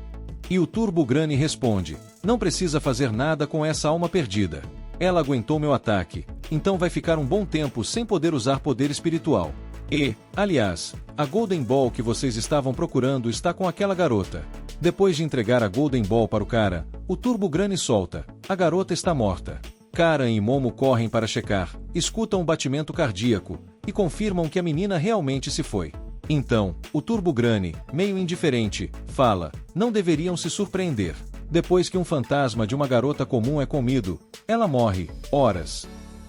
E o Turbo Grani responde: não precisa fazer nada com essa alma perdida. Ela aguentou meu ataque, então vai ficar um bom tempo sem poder usar poder espiritual. E, aliás, a Golden Ball que vocês estavam procurando está com aquela garota. Depois de entregar a Golden Ball para o cara, o Turbo Grani solta: a garota está morta. Karan e Momo correm para checar, escutam um batimento cardíaco, e confirmam que a menina realmente se foi. Então, o Turbo Grani, meio indiferente, fala: não deveriam se surpreender. Depois que um fantasma de uma garota comum é comido, ela morre, horas.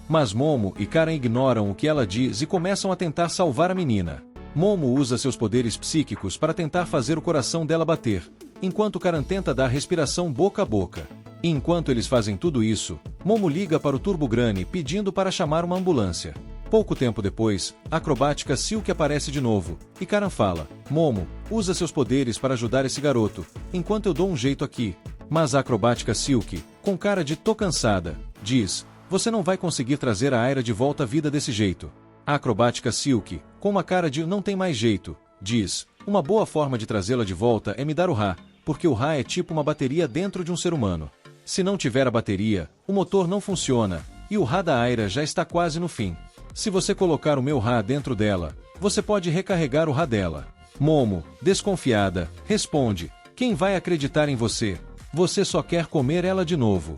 Mas Momo e Karan ignoram o que ela diz e começam a tentar salvar a menina. Momo usa seus poderes psíquicos para tentar fazer o coração dela bater, enquanto Karan tenta dar respiração boca a boca. E enquanto eles fazem tudo isso, Momo liga para o Turbo Grani pedindo para chamar uma ambulância. Pouco tempo depois, a acrobática Silk aparece de novo, e Karan fala: Momo, usa seus poderes para ajudar esse garoto, enquanto eu dou um jeito aqui. Mas a acrobática Silk, com cara de tô cansada, diz: você não vai conseguir trazer a Aira de volta à vida desse jeito. A acrobática Silk, com uma cara de não tem mais jeito, diz: uma boa forma de trazê-la de volta é me dar o Ra, porque o Ra é tipo uma bateria dentro de um ser humano. Se não tiver a bateria, o motor não funciona, e o Ra da Aira já está quase no fim. Se você colocar o meu Ra dentro dela, você pode recarregar o Ra dela. Momo, desconfiada, responde: quem vai acreditar em você? Você só quer comer ela de novo.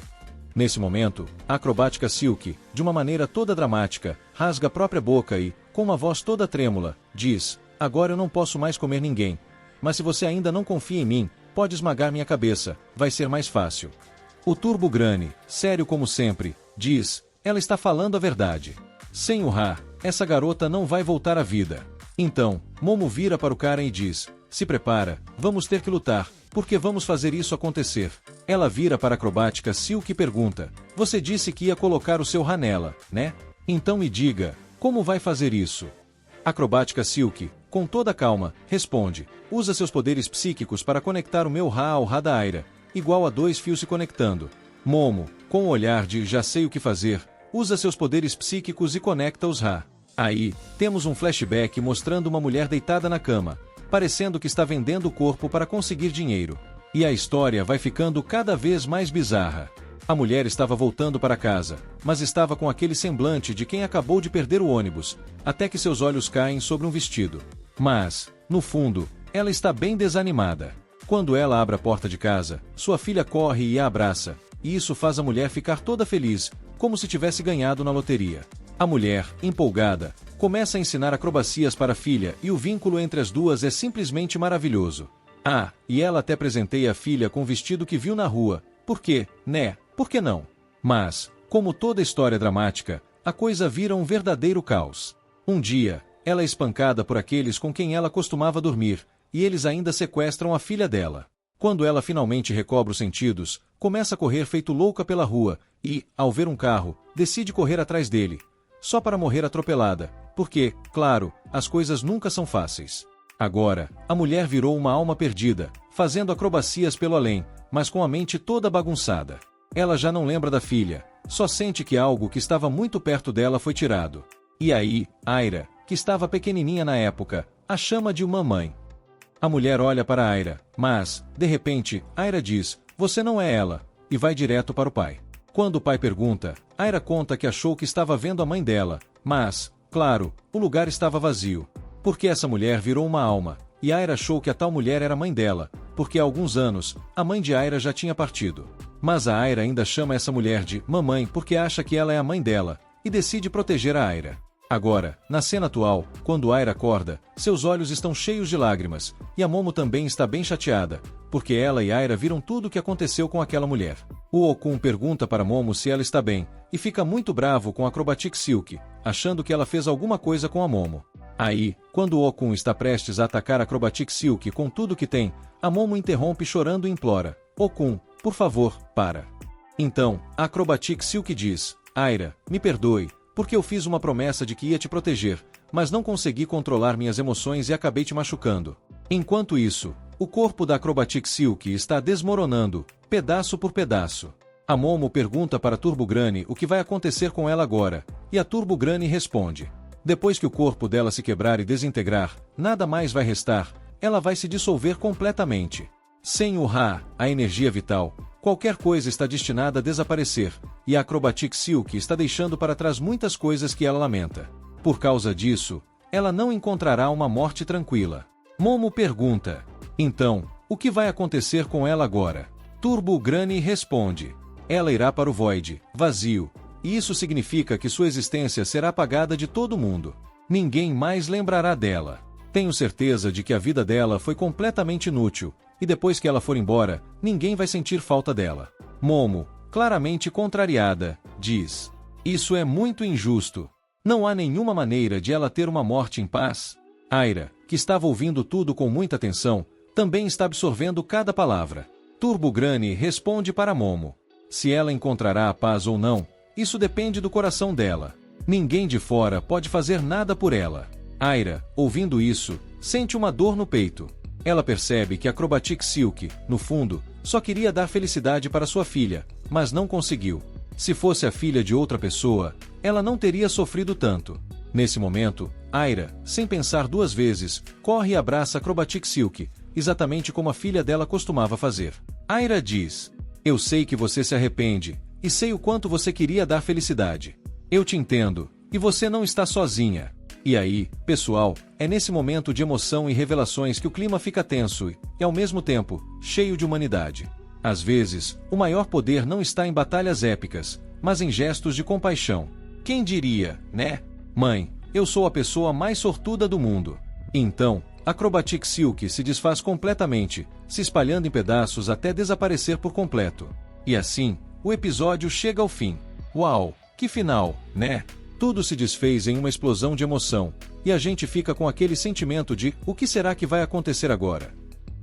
Nesse momento, a acrobática Silk, de uma maneira toda dramática, rasga a própria boca e, com uma voz toda trêmula, diz: agora eu não posso mais comer ninguém. Mas se você ainda não confia em mim, pode esmagar minha cabeça, vai ser mais fácil. O Turbo Grani, sério como sempre, diz: ela está falando a verdade. Sem o Ra, essa garota não vai voltar à vida. Então, Momo vira para o Karan e diz: se prepara, vamos ter que lutar, porque vamos fazer isso acontecer. Ela vira para a acrobática Silk e pergunta: você disse que ia colocar o seu Ra nela, né? Então me diga, como vai fazer isso? Acrobática Silk, com toda calma, responde: usa seus poderes psíquicos para conectar o meu Ra ao Ra da Aira, igual a 2 fios se conectando. Momo, com o olhar de já sei o que fazer, usa seus poderes psíquicos e conecta os Ra. Aí, temos um flashback mostrando uma mulher deitada na cama, parecendo que está vendendo o corpo para conseguir dinheiro. E a história vai ficando cada vez mais bizarra. A mulher estava voltando para casa, mas estava com aquele semblante de quem acabou de perder o ônibus, até que seus olhos caem sobre um vestido. Mas, no fundo, ela está bem desanimada. Quando ela abre a porta de casa, sua filha corre e a abraça, e isso faz a mulher ficar toda feliz, como se tivesse ganhado na loteria. A mulher, empolgada, começa a ensinar acrobacias para a filha e o vínculo entre as duas é simplesmente maravilhoso. Ah, e ela até presenteia a filha com o vestido que viu na rua. Por quê, né? Por que não? Mas, como toda história dramática, a coisa vira um verdadeiro caos. Um dia, ela é espancada por aqueles com quem ela costumava dormir, e eles ainda sequestram a filha dela. Quando ela finalmente recobra os sentidos, começa a correr feito louca pela rua e, ao ver um carro, decide correr atrás dele. Só para morrer atropelada, porque, claro, as coisas nunca são fáceis. Agora, a mulher virou uma alma perdida, fazendo acrobacias pelo além, mas com a mente toda bagunçada. Ela já não lembra da filha, só sente que algo que estava muito perto dela foi tirado. E aí, Aira, que estava pequenininha na época, a chama de uma mãe. A mulher olha para Aira, mas, de repente, Aira diz, "Você não é ela", e vai direto para o pai. Quando o pai pergunta, Aira conta que achou que estava vendo a mãe dela, mas, claro, o lugar estava vazio. Porque essa mulher virou uma alma, e Aira achou que a tal mulher era a mãe dela, porque há alguns anos, a mãe de Aira já tinha partido. Mas a Aira ainda chama essa mulher de mamãe porque acha que ela é a mãe dela, e decide proteger a Aira. Agora, na cena atual, quando Aira acorda, seus olhos estão cheios de lágrimas, e a Momo também está bem chateada, porque ela e Aira viram tudo o que aconteceu com aquela mulher. O Okun pergunta para Momo se ela está bem, e fica muito bravo com a Acrobatic Silk, achando que ela fez alguma coisa com a Momo. Aí, quando o Okun está prestes a atacar a Acrobatic Silk com tudo que tem, a Momo interrompe chorando e implora, "Okun, por favor, para." Então, a Acrobatic Silk diz, "Aira, me perdoe, porque eu fiz uma promessa de que ia te proteger, mas não consegui controlar minhas emoções e acabei te machucando." Enquanto isso, o corpo da Acrobatic Silk está desmoronando, pedaço por pedaço. A Momo pergunta para Turbo Granny o que vai acontecer com ela agora, e a Turbo Granny responde, depois que o corpo dela se quebrar e desintegrar, nada mais vai restar, ela vai se dissolver completamente. Sem o Ra, a energia vital, qualquer coisa está destinada a desaparecer, e a Acrobatic Silk está deixando para trás muitas coisas que ela lamenta. Por causa disso, ela não encontrará uma morte tranquila. Momo pergunta, então, o que vai acontecer com ela agora? Turbo Granny responde, ela irá para o Void, vazio, e isso significa que sua existência será apagada de todo mundo. Ninguém mais lembrará dela. Tenho certeza de que a vida dela foi completamente inútil, e depois que ela for embora, ninguém vai sentir falta dela. Momo, claramente contrariada, diz, isso é muito injusto. Não há nenhuma maneira de ela ter uma morte em paz. Aira, que estava ouvindo tudo com muita atenção, também está absorvendo cada palavra. Turbo Granny responde para Momo. Se ela encontrará a paz ou não, isso depende do coração dela. Ninguém de fora pode fazer nada por ela. Aira, ouvindo isso, sente uma dor no peito. Ela percebe que a Acrobatic Silk, no fundo, só queria dar felicidade para sua filha, mas não conseguiu. Se fosse a filha de outra pessoa, ela não teria sofrido tanto. Nesse momento, Aira, sem pensar duas vezes, corre e abraça a Acrobatic Silk, exatamente como a filha dela costumava fazer. Aira diz, eu sei que você se arrepende, e sei o quanto você queria dar felicidade. Eu te entendo, e você não está sozinha. E aí, pessoal, é nesse momento de emoção e revelações que o clima fica tenso e, ao mesmo tempo, cheio de humanidade. Às vezes, o maior poder não está em batalhas épicas, mas em gestos de compaixão. Quem diria, né? Mãe, eu sou a pessoa mais sortuda do mundo. Então, Acrobatic Silk se desfaz completamente, se espalhando em pedaços até desaparecer por completo. E assim, o episódio chega ao fim. Uau, que final, né? Tudo se desfez em uma explosão de emoção, e a gente fica com aquele sentimento de o que será que vai acontecer agora?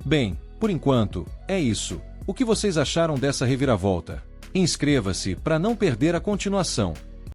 Bem, por enquanto, é isso. O que vocês acharam dessa reviravolta? Inscreva-se para não perder a continuação.